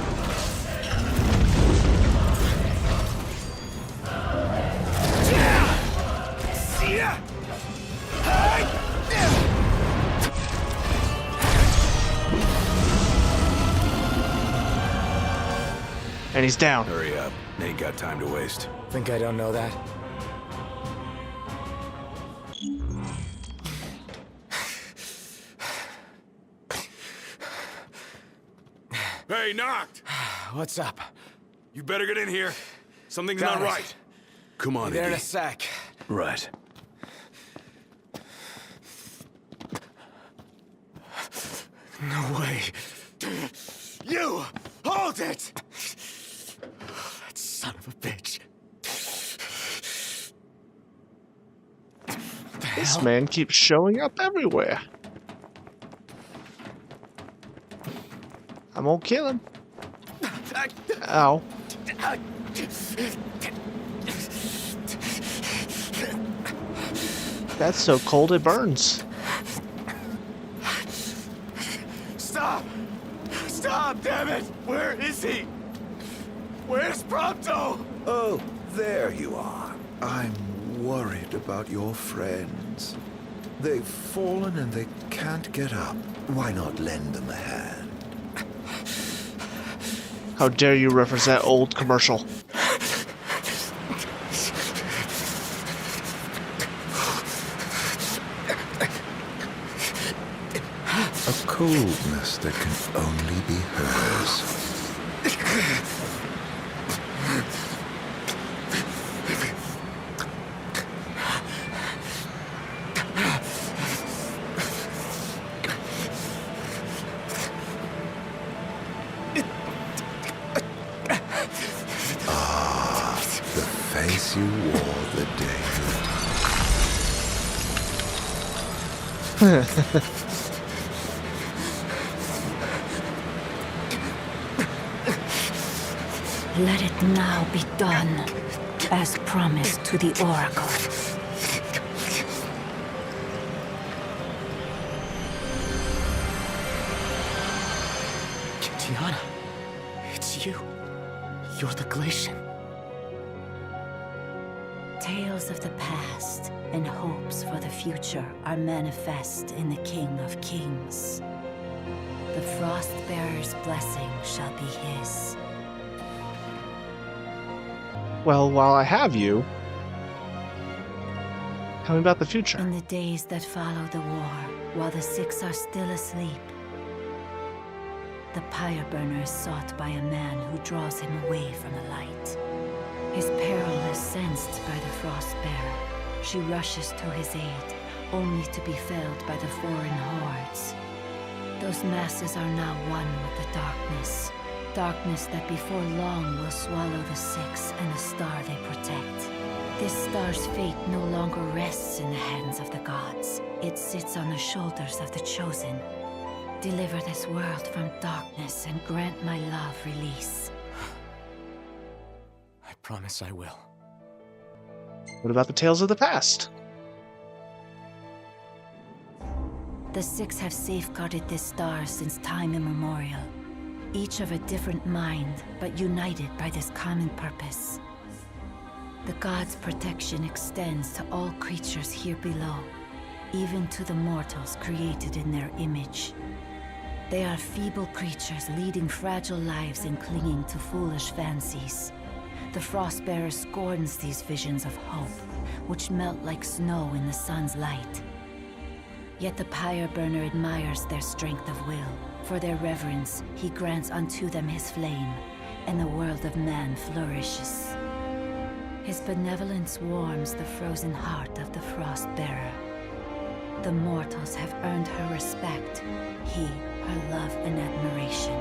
And he's down. Hurry up. Ain't got time to waste. Think I don't know that? Hey, Knocked! What's up? You better get in here. Something's Got not it. right. Come on, Be there in a Iggy. sec. Right. No way. You! Hold it! That son of a bitch. This man keeps showing up everywhere. I'm gonna kill him. Ow. That's so cold it burns. Stop! Stop, damn it! Where is he? Where's Prompto? Oh, there you are. I'm worried about your friends. They've fallen and they can't get up. Why not lend them a hand? How dare you represent old commercial? A coldness that can only be hers. Ah, the face you wore the day you died. Let it now be done, as promised to the Oracle. Tiana, it's you. You're the Glacian. Tales of the past and hopes for the future are manifest in the King of Kings. The Frostbearer's blessing shall be his. Well, while I have you, tell me about the future. In the days that follow the war, while the Six are still asleep, the pyre burner is sought by a man who draws him away from the light. His peril is sensed by the Frostbearer. She rushes to his aid, only to be felled by the foreign hordes. Those masses are now one with the darkness. Darkness that before long will swallow the Six and the star they protect. This star's fate no longer rests in the hands of the gods. It sits on the shoulders of the Chosen. Deliver this world from darkness and grant my love release. I promise I will. What about the tales of the past? The Six have safeguarded this star since time immemorial. Each of a different mind, but united by this common purpose. The gods' protection extends to all creatures here below, even to the mortals created in their image. They are feeble creatures leading fragile lives and clinging to foolish fancies. The Frostbearer scorns these visions of hope, which melt like snow in the sun's light. Yet the pyre burner admires their strength of will. For their reverence, he grants unto them his flame, and the world of man flourishes. His benevolence warms the frozen heart of the Frostbearer. The mortals have earned her respect, he her love and admiration.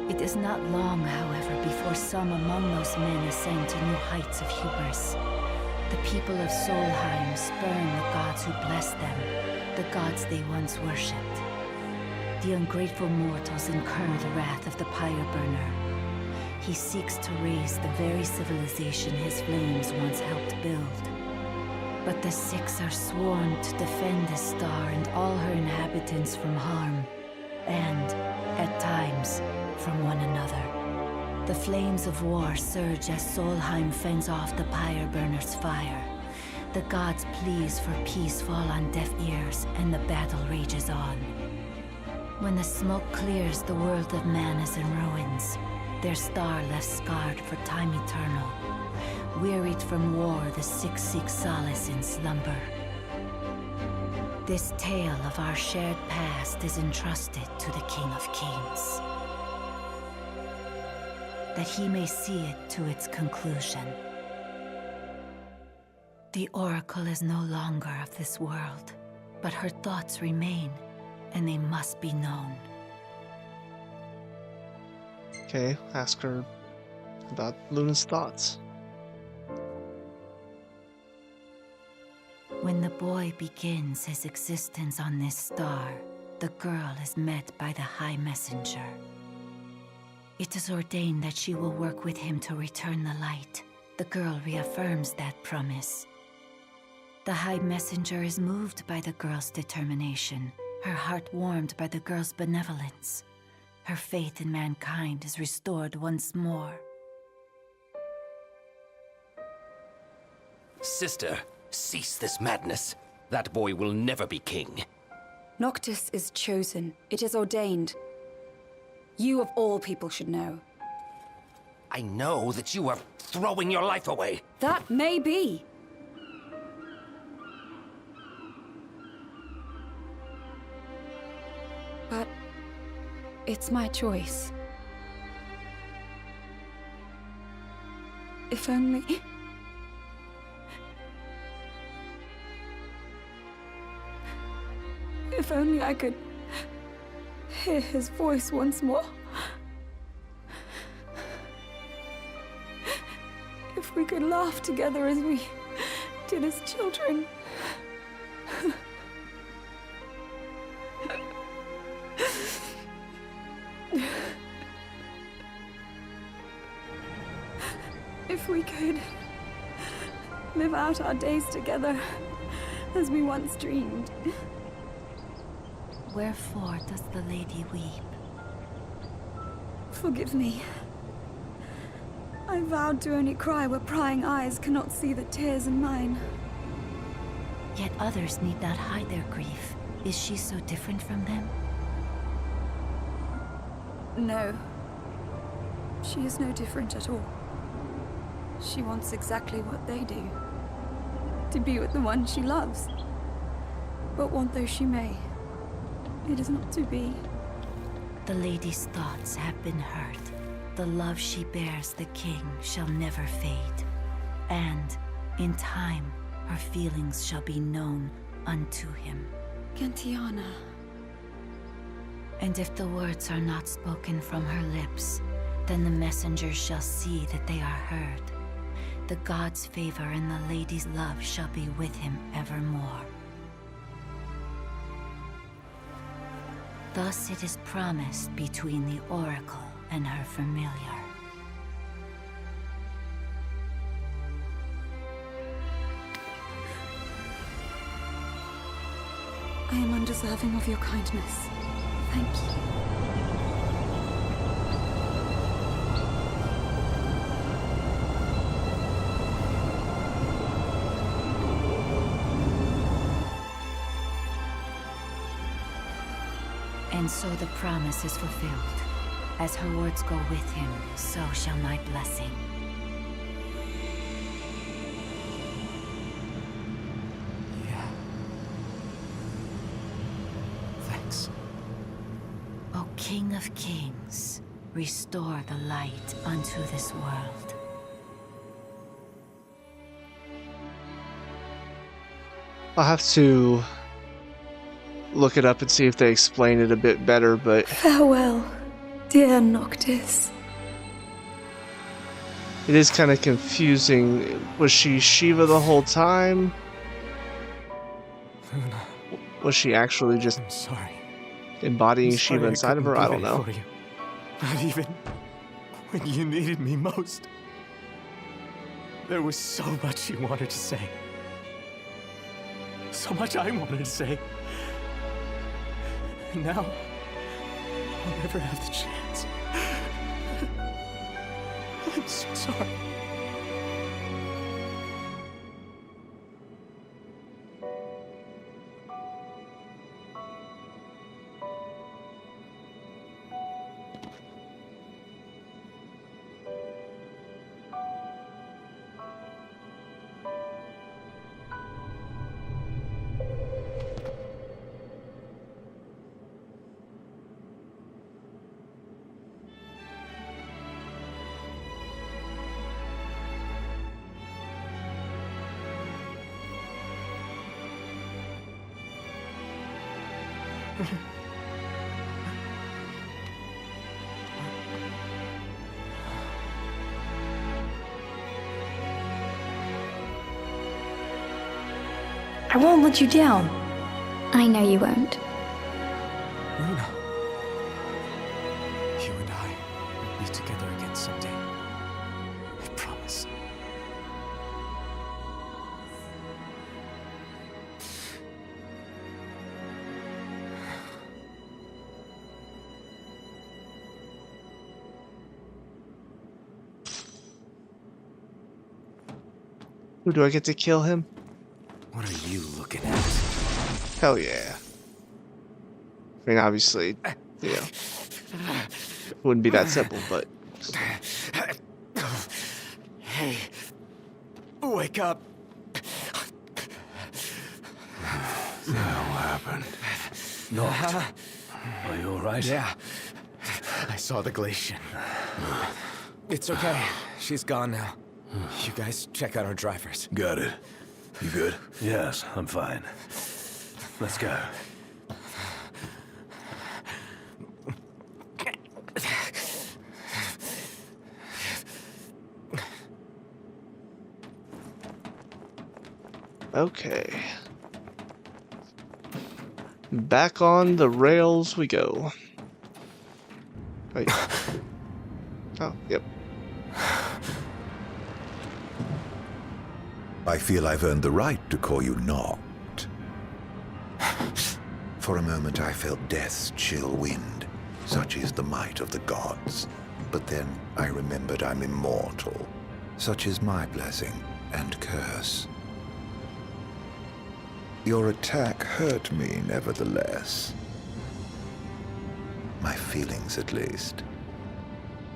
It is not long, however, before some among those men ascend to new heights of hubris. The people of Solheim spurn the gods who blessed them, the gods they once worshipped. The ungrateful mortals incur the wrath of the Pyre Burner. He seeks to raise the very civilization his flames once helped build. But the Six are sworn to defend this star and all her inhabitants from harm, and, at times, from one another. The flames of war surge as Solheim fends off the Pyre Burner's fire. The gods' pleas for peace fall on deaf ears, and the battle rages on. When the smoke clears, the world of man is in ruins, their star left scarred for time eternal. Wearied from war, the Six seek solace in slumber. This tale of our shared past is entrusted to the King of Kings, that he may see it to its conclusion. The Oracle is no longer of this world, but her thoughts remain, and they must be known. Okay, ask her about Luna's thoughts. When the boy begins his existence on this star, the girl is met by the High Messenger. It is ordained that she will work with him to return the light. The girl reaffirms that promise. The High Messenger is moved by the girl's determination, her heart warmed by the girl's benevolence. Her faith in mankind is restored once more. Sister, cease this madness. That boy will never be king. Noctis is chosen. It is ordained. You of all people should know. I know that you are throwing your life away. That may be. But it's my choice. If only... If only I could hear his voice once more. If we could laugh together as we did as children. If we could live out our days together as we once dreamed. Wherefore does the lady weep? Forgive me. I vowed to only cry where prying eyes cannot see the tears in mine. Yet others need not hide their grief. Is she so different from them? No. She is no different at all. She wants exactly what they do. To be with the one she loves. But want though she may, it is not to be. The lady's thoughts have been heard. The love she bears the king shall never fade. And, in time, her feelings shall be known unto him. Gentiana. And if the words are not spoken from her lips, then the messengers shall see that they are heard. The god's favor and the lady's love shall be with him evermore. Thus it is promised between the Oracle and her familiar. I am undeserving of your kindness. Thank you. And so the promise is fulfilled. As her words go with him, so shall my blessing. Yeah. Thanks. O King of Kings, restore the light unto this world. I'll have to look it up and see if they explain it a bit better, but Farewell, dear Noctis. it is kind of confusing. Was she Shiva the whole time? Luna, Was she actually just I'm sorry. embodying I'm sorry Shiva I inside of her? couldn't I be don't there know. for you. Not even when you needed me most. There was so much you wanted to say. So much I wanted to say. And now, I'll never have the chance. I'm so sorry. I won't let you down. I know you won't. Luna. You and I will be together again someday. I promise. Who do I get to kill him? What are you looking at? Hell yeah. I mean, obviously, you know, it wouldn't be that simple, but... Hey, wake up. The hell happened? Noct. Are you alright? Yeah. I saw the glacier. It's okay. She's gone now. You guys check out our drivers. Got it. You good? Yes, I'm fine. Let's go. Okay. Back on the rails we go. Wait. Oh, yep. I feel I've earned the right to call you Noct. For a moment I felt death's chill wind. Such is the might of the gods. But then I remembered I'm immortal. Such is my blessing and curse. Your attack hurt me, nevertheless. My feelings, at least.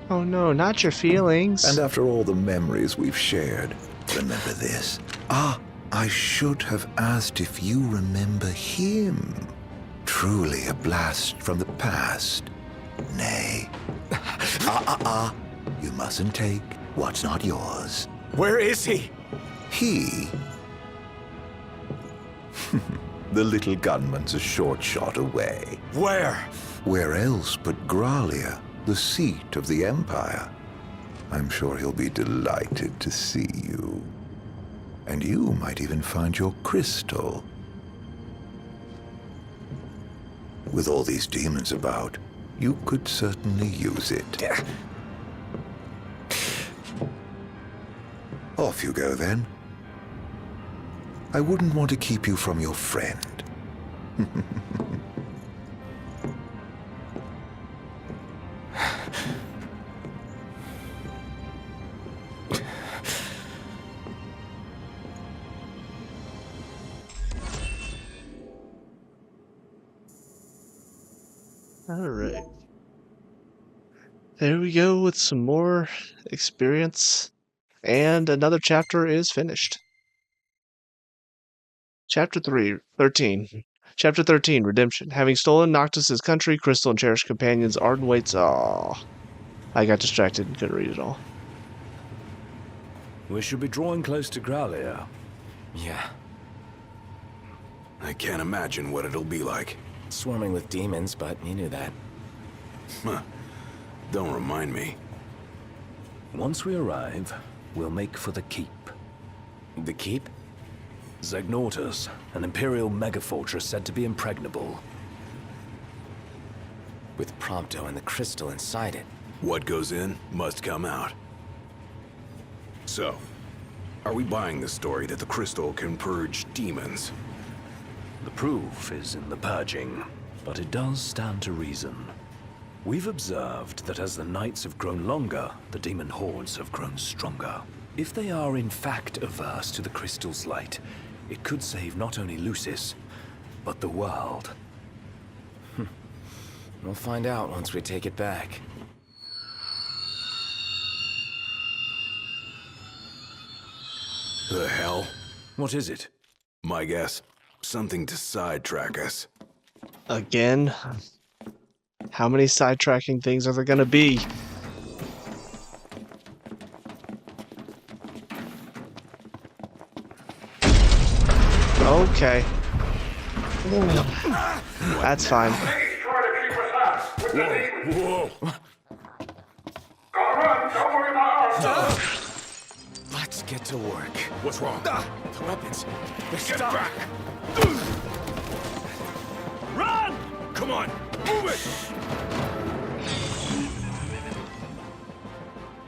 Oh no, not your feelings. And after all the memories we've shared, remember this. I should have asked if you remember him. Truly a blast from the past. Nay. You mustn't take what's not yours. Where is he? He? The little gunman's a short shot away. Where? Where else but Gralia, the seat of the Empire? I'm sure he'll be delighted to see you. And you might even find your crystal. With all these demons about, you could certainly use it. Off you go, then. I wouldn't want to keep you from your friend. Alright. There we go with some more experience. And another chapter is finished. Chapter 13. Chapter 13, Redemption. Having stolen Noctis's country, Crystal and cherished companions, Arden waits. Aww. I got distracted and couldn't read it all. We should be drawing close to Gralia. Yeah. I can't imagine what it'll be like. Swarming with demons, but you knew that. Huh. Don't remind me. Once we arrive, we'll make for the keep. The keep? Zegnortus, an Imperial megafortress said to be impregnable. With Prompto and the crystal inside it. What goes in must come out. So, are we buying the story that the crystal can purge demons? The proof is in the purging, but it does stand to reason. We've observed that as the nights have grown longer, the demon hordes have grown stronger. If they are in fact averse to the crystal's light, it could save not only Lucis, but the world. We'll find out once we take it back. The hell? What is it? My guess, something to sidetrack us. Again? How many sidetracking things are there gonna be? Okay. That's fine. Please try to keep us out with the demons. Whoa! Go run, don't worry about us. Let's get to work. What's wrong? The weapons. They're Get stuck. back! Run! Come on, move it!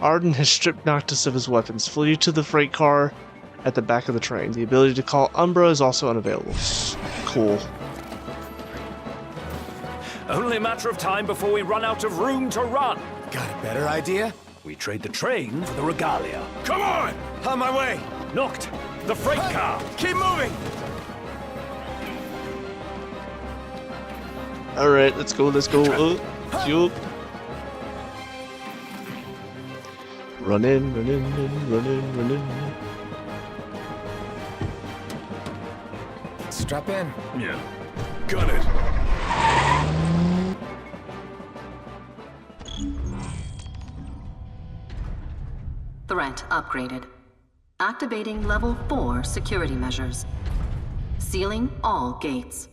Arden has stripped Noctis of his weapons. Flee to the freight car at the back of the train. The ability to call Umbra is also unavailable. Cool. Only a matter of time before we run out of room to run. Got a better idea? We trade the train for the regalia. Come on! On my way! Noct, the freight car! Keep moving! Alright, let's go, let's go. Yup. Run in, run in, run in, run in. Strap in. Yeah. Gun it! Threat upgraded. Activating level 4 security measures. Sealing all gates.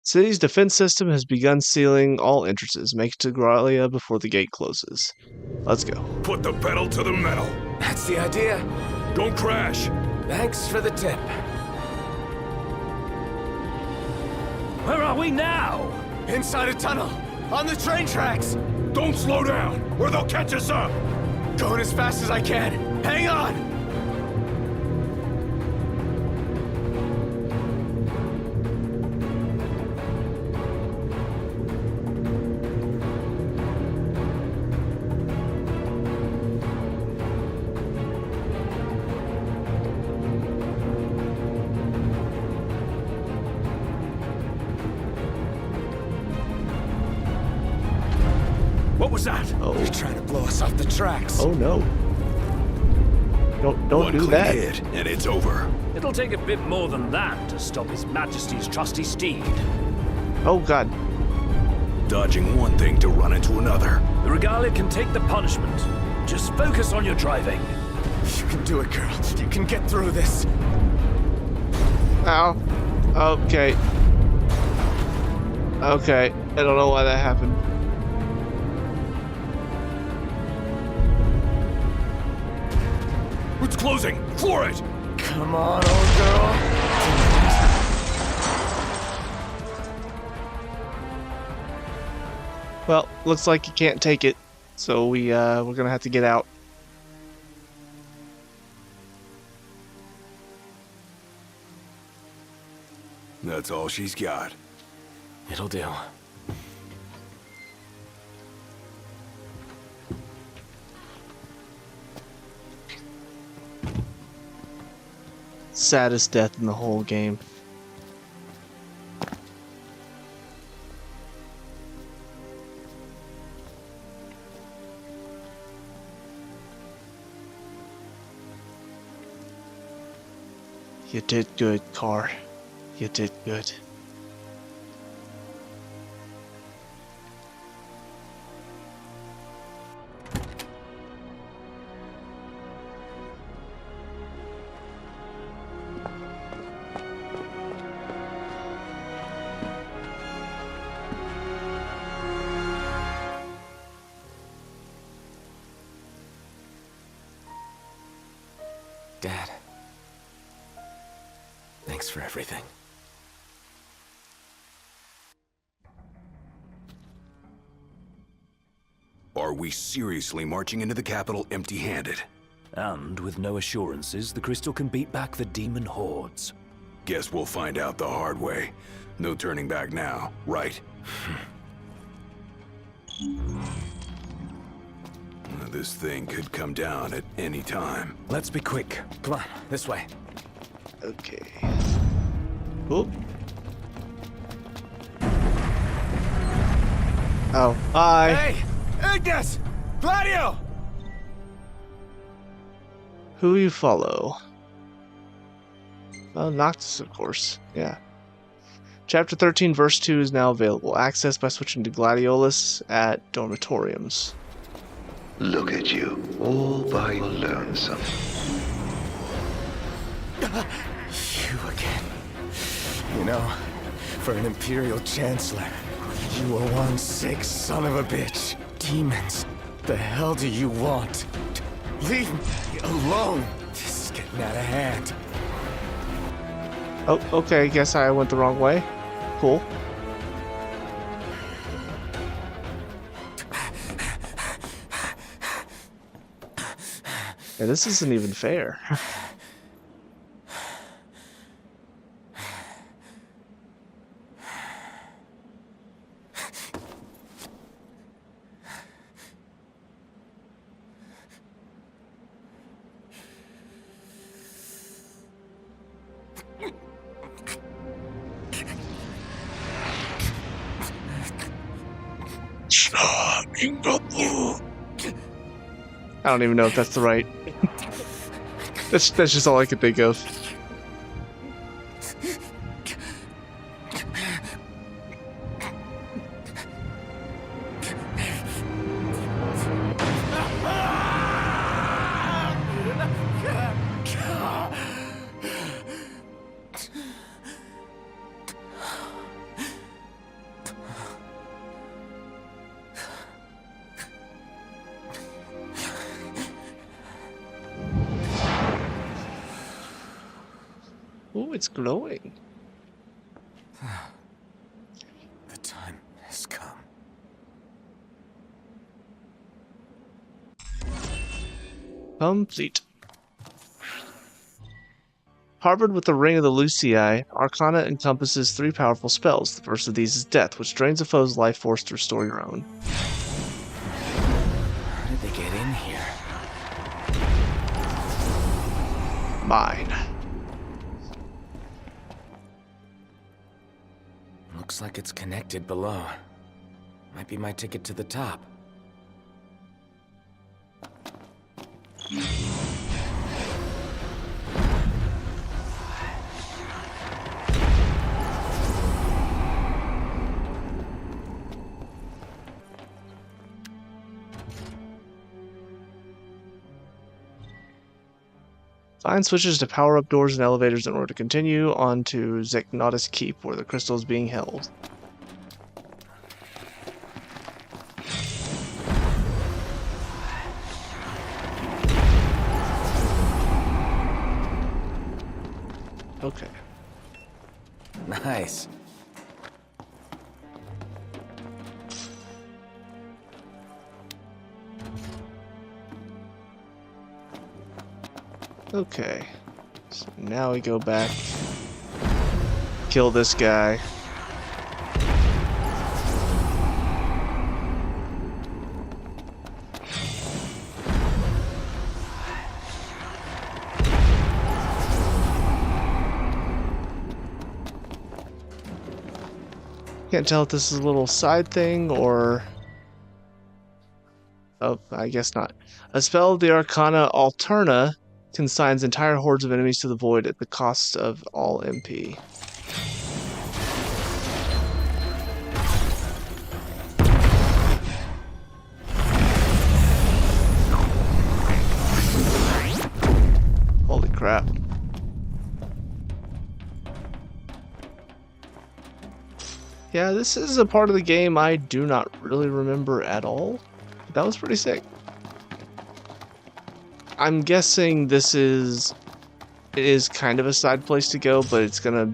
City's defense system has begun sealing all entrances. Make it to Gralia before the gate closes. Let's go. Put the pedal to the metal. That's the idea. Don't crash. Thanks for the tip. Where are we now? Inside a tunnel. On the train tracks. Don't slow down, or they'll catch us up. Going as fast as I can. Hang on! What was that? Oh. They're trying to blow us off the tracks. Oh no. Don't One do clean that. hit, and it's over. It'll take a bit more than that to stop His Majesty's trusty steed. Oh god. Dodging one thing to run into another. The regalia can take the punishment. Just focus on your driving. You can do it, girl. You can get through this. Ow. Okay. Okay. I don't know why that happened. It's closing. Floor it. Come on, old girl. Well, looks like you can't take it. So we're gonna have to get out. That's all she's got. It'll do. Saddest death in the whole game. You did good, Car. You did good. Dad. Thanks for everything. Are we seriously marching into the capital empty-handed? And with no assurances, the crystal can beat back the demon hordes. Guess we'll find out the hard way. No turning back now, right? This thing could come down at any time. Let's be quick. Come on, this way. Okay. Oop. Oh, hi. Hey! Ignis! Gladio! Who you follow? Well, Noctis, of course. Yeah. Chapter 13, verse 2 is now available. Access by switching to Gladiolus at Dormitoriums. Look at you, all by your lonesome. You again. You know, for an Imperial Chancellor, you are one sick son of a bitch. Demons, the hell do you want? Leave me alone. This is getting out of hand. Oh, okay, guess I went the wrong way. Cool. Yeah, this isn't even fair. I don't even know if that's the right. That's just all I could think of. Oh, it's glowing. The time has come. Complete. Harbored with the Ring of the Lucii, Arcana encompasses 3 powerful spells. The first of these is Death, which drains a foe's life force to restore your own. How did they get in here? Mine. Looks like it's connected below. Might be my ticket to the top. Find switches to power up doors and elevators in order to continue on to Zeknotis Keep, where the crystal is being held. Okay. Nice. Okay. So now we go back. Kill this guy. Can't tell if this is a little side thing or... Oh, I guess not. A spell of the Arcana Alterna consigns entire hordes of enemies to the void at the cost of all MP. Holy crap. Yeah, this is a part of the game I do not really remember at all. That was pretty sick. I'm guessing this is it is kind of a side place to go, but it's gonna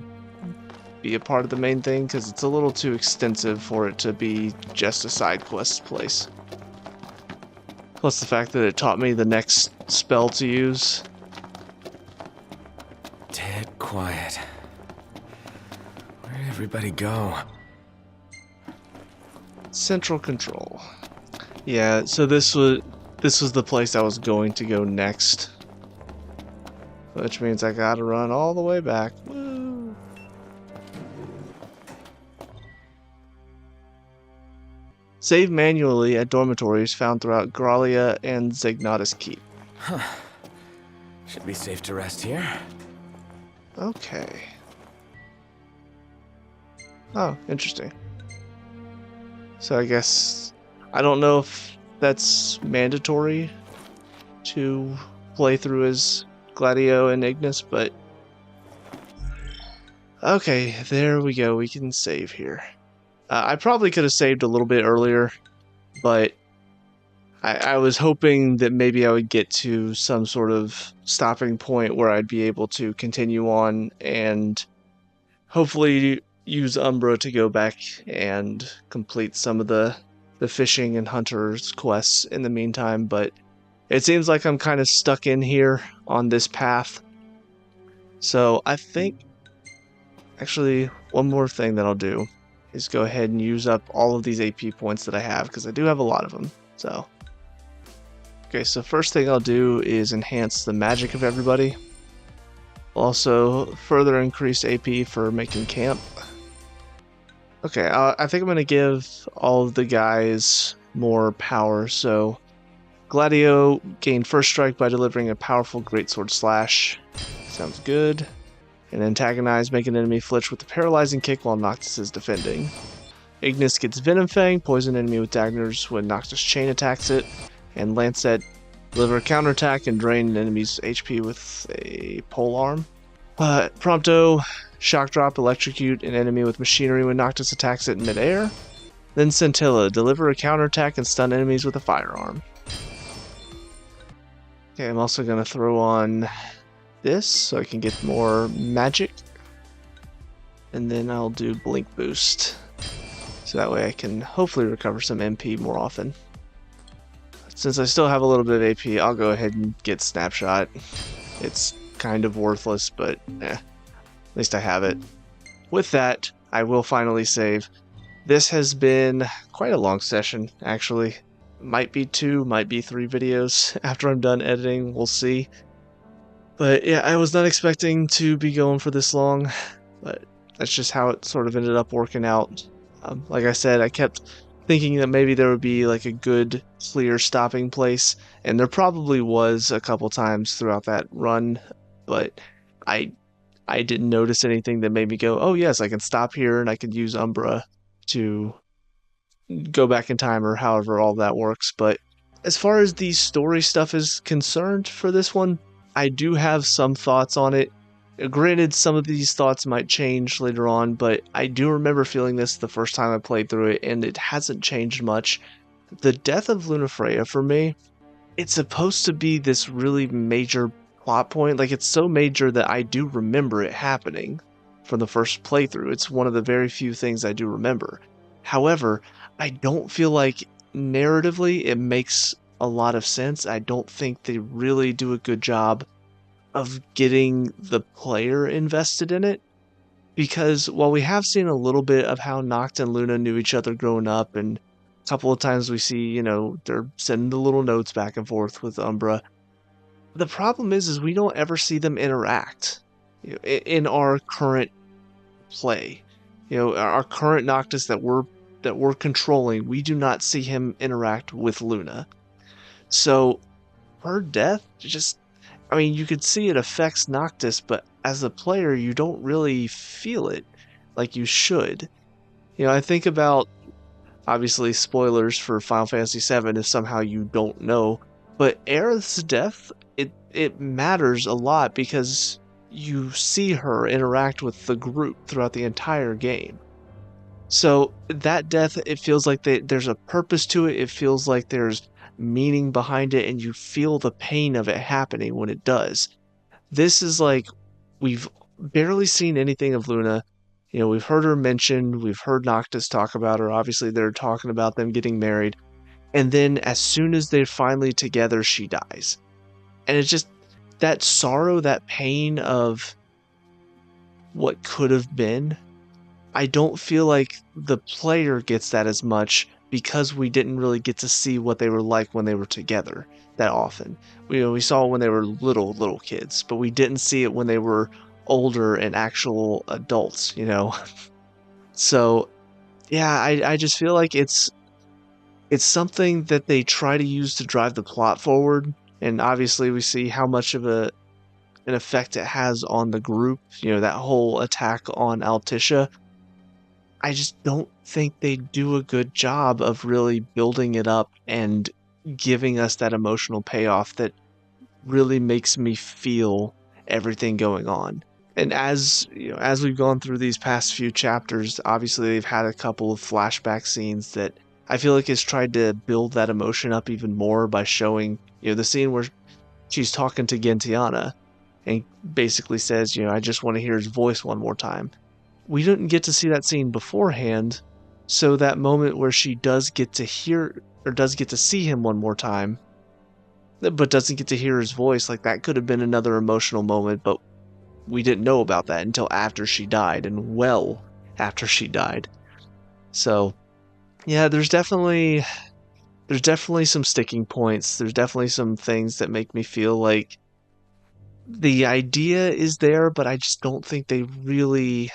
be a part of the main thing because it's a little too extensive for it to be just a side quest place. Plus the fact that it taught me the next spell to use. Dead quiet. Where'd everybody go? Central control. Yeah, so this was the place I was going to go next. Which means I gotta run all the way back. Woo! Save manually at dormitories found throughout Gralia and Zegnatus Keep. Huh. Should be safe to rest here. Okay. Oh, interesting. So I guess I don't know if that's mandatory to play through as Gladio and Ignis, but okay, there we go. We can save here. I probably could have saved a little bit earlier, but I was hoping that maybe I would get to some sort of stopping point where I'd be able to continue on and hopefully use Umbra to go back and complete some of the fishing and hunters quests in the meantime, but it seems like I'm kind of stuck in here on this path. So I think actually one more thing that I'll do is go ahead and use up all of these AP points that I have, because I do have a lot of them. So okay, so first thing I'll do is enhance the magic of everybody. Also further increase AP for making camp. Okay, I think I'm going to give all of the guys more power. So Gladio gain first strike by delivering a powerful greatsword slash. Sounds good. And antagonize, make an enemy flinch with a paralyzing kick while Noctis is defending. Ignis gets Venom Fang, poison enemy with daggers when Noctis chain attacks it. And Lancet, deliver a counterattack and drain an enemy's HP with a pole arm. Prompto, shock drop, electrocute an enemy with machinery when Noctis attacks it in midair. Then Scintilla, deliver a counterattack and stun enemies with a firearm. Okay, I'm also going to throw on this so I can get more magic. And then I'll do Blink Boost. So that way I can hopefully recover some MP more often. Since I still have a little bit of AP, I'll go ahead and get Snapshot. It's kind of worthless, but at least I have it. With that, I will finally save. This has been quite a long session, actually. Might be 2, might be 3 videos after I'm done editing, we'll see. But yeah, I was not expecting to be going for this long, but that's just how it sort of ended up working out. Like I said, I kept thinking that maybe there would be like a good, clear stopping place, and there probably was a couple times throughout that run, but I didn't notice anything that made me go, oh yes, I can stop here and I can use Umbra to go back in time, or however all that works. But as far as the story stuff is concerned for this one, I do have some thoughts on it. Granted, some of these thoughts might change later on, but I do remember feeling this the first time I played through it, and it hasn't changed much. The death of Lunafreya, for me, it's supposed to be this really major plot point. Like, it's so major that I do remember it happening from the first playthrough. It's one of the very few things I do remember. However, I don't feel like narratively it makes a lot of sense. I don't think they really do a good job of getting the player invested in it, because while we have seen a little bit of how Noct and Luna knew each other growing up, and a couple of times we see, you know, they're sending the little notes back and forth with Umbra, the problem is we don't ever see them interact in our current play. You know, our current Noctis that we're controlling, we do not see him interact with Luna. So her death just, I mean, you could see it affects Noctis, but as a player, you don't really feel it like you should. You know, I think about, obviously, spoilers for Final Fantasy VII if somehow you don't know, but Aerith's death, it matters a lot because you see her interact with the group throughout the entire game. So that death, it feels like there's a purpose to it. It feels like there's meaning behind it, and you feel the pain of it happening when it does. This is like, we've barely seen anything of Luna. You know, we've heard her mentioned, we've heard Noctis talk about her. Obviously, they're talking about them getting married. And then as soon as they're finally together, she dies. And it's just that sorrow, that pain of what could have been. I don't feel like the player gets that as much because we didn't really get to see what they were like when they were together that often. We saw it when they were little kids, but we didn't see it when they were older and actual adults, you know. So yeah, I just feel like it's something that they try to use to drive the plot forward, and obviously we see how much of an effect it has on the group, you know, that whole attack on Altissia. I just don't think they do a good job of really building it up and giving us that emotional payoff that really makes me feel everything going on. And as you know, as we've gone through these past few chapters, obviously they've had a couple of flashback scenes that I feel like has tried to build that emotion up even more by showing, you know, the scene where she's talking to Gentiana and basically says, you know, I just want to hear his voice one more time. We didn't get to see that scene beforehand, so that moment where she does get to hear, or does get to see him one more time, but doesn't get to hear his voice, like that could have been another emotional moment, but we didn't know about that until after she died, and well after she died. So yeah, there's definitely some sticking points. There's definitely some things that make me feel like the idea is there, but I just don't think they really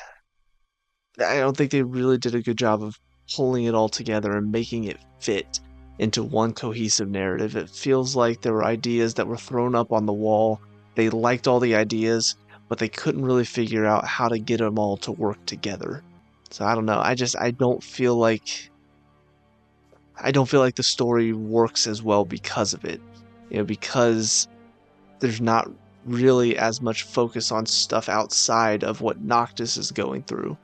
did a good job of pulling it all together and making it fit into one cohesive narrative. It feels like there were ideas that were thrown up on the wall. They liked all the ideas, but they couldn't really figure out how to get them all to work together. So I don't know. I don't feel like the story works as well because of it. You know, because there's not really as much focus on stuff outside of what Noctis is going through.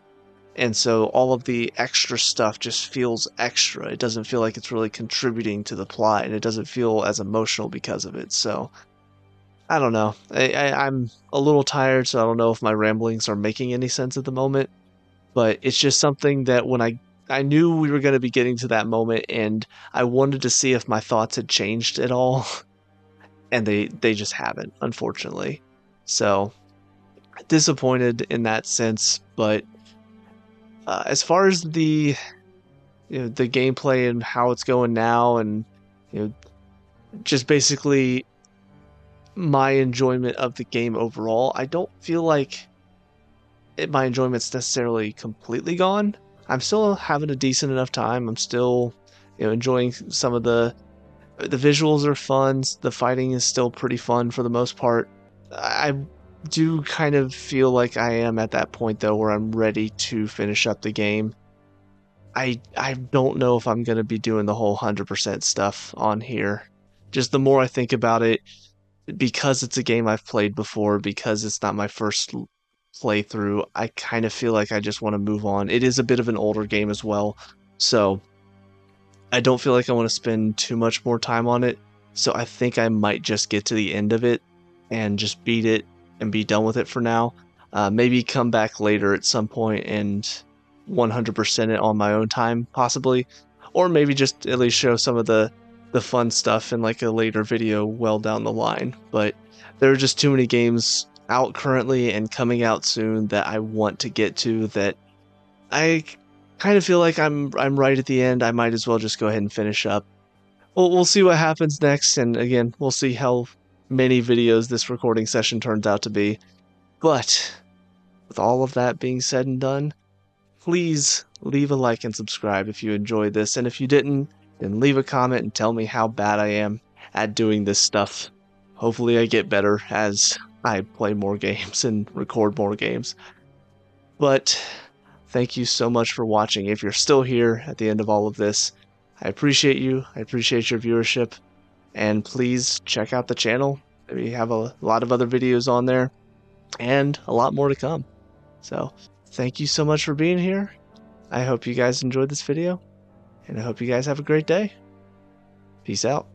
And so all of the extra stuff just feels extra. It doesn't feel like it's really contributing to the plot, and it doesn't feel as emotional because of it. So I don't know. I'm a little tired, so I don't know if my ramblings are making any sense at the moment. But it's just something that when I knew we were going to be getting to that moment, and I wanted to see if my thoughts had changed at all, and they just haven't, unfortunately. So disappointed in that sense, but as far as the the gameplay and how it's going now, and just basically my enjoyment of the game overall, I don't feel like my enjoyment's necessarily completely gone. I'm still having a decent enough time. I'm still enjoying some of the visuals are fun. The fighting is still pretty fun for the most part. I do kind of feel like I am at that point though where I'm ready to finish up the game. I don't know if I'm going to be doing the whole 100% stuff on here. Just the more I think about it, because it's a game I've played before, because it's not my first playthrough, I kind of feel like I just want to move on. It is a bit of an older game as well, so I don't feel like I want to spend too much more time on it. So I think I might just get to the end of it and just beat it and be done with it for now. Maybe come back later at some point and 100% it on my own time, possibly. Or maybe just at least show some of the fun stuff in like a later video well down the line. But there are just too many games out currently and coming out soon that I want to get to, that I kind of feel like I'm right at the end. I might as well just go ahead and finish up. We'll see what happens next, and again, we'll see how many videos this recording session turns out to be. But with all of that being said and done, please leave a like and subscribe if you enjoyed this, and if you didn't, then leave a comment and tell me how bad I am at doing this stuff. Hopefully I get better as I play more games and record more games. But thank you so much for watching. If you're still here at the end of all of this, I appreciate you. I appreciate your viewership. And please check out the channel. We have a lot of other videos on there and a lot more to come. So thank you so much for being here. I hope you guys enjoyed this video, and I hope you guys have a great day. Peace out.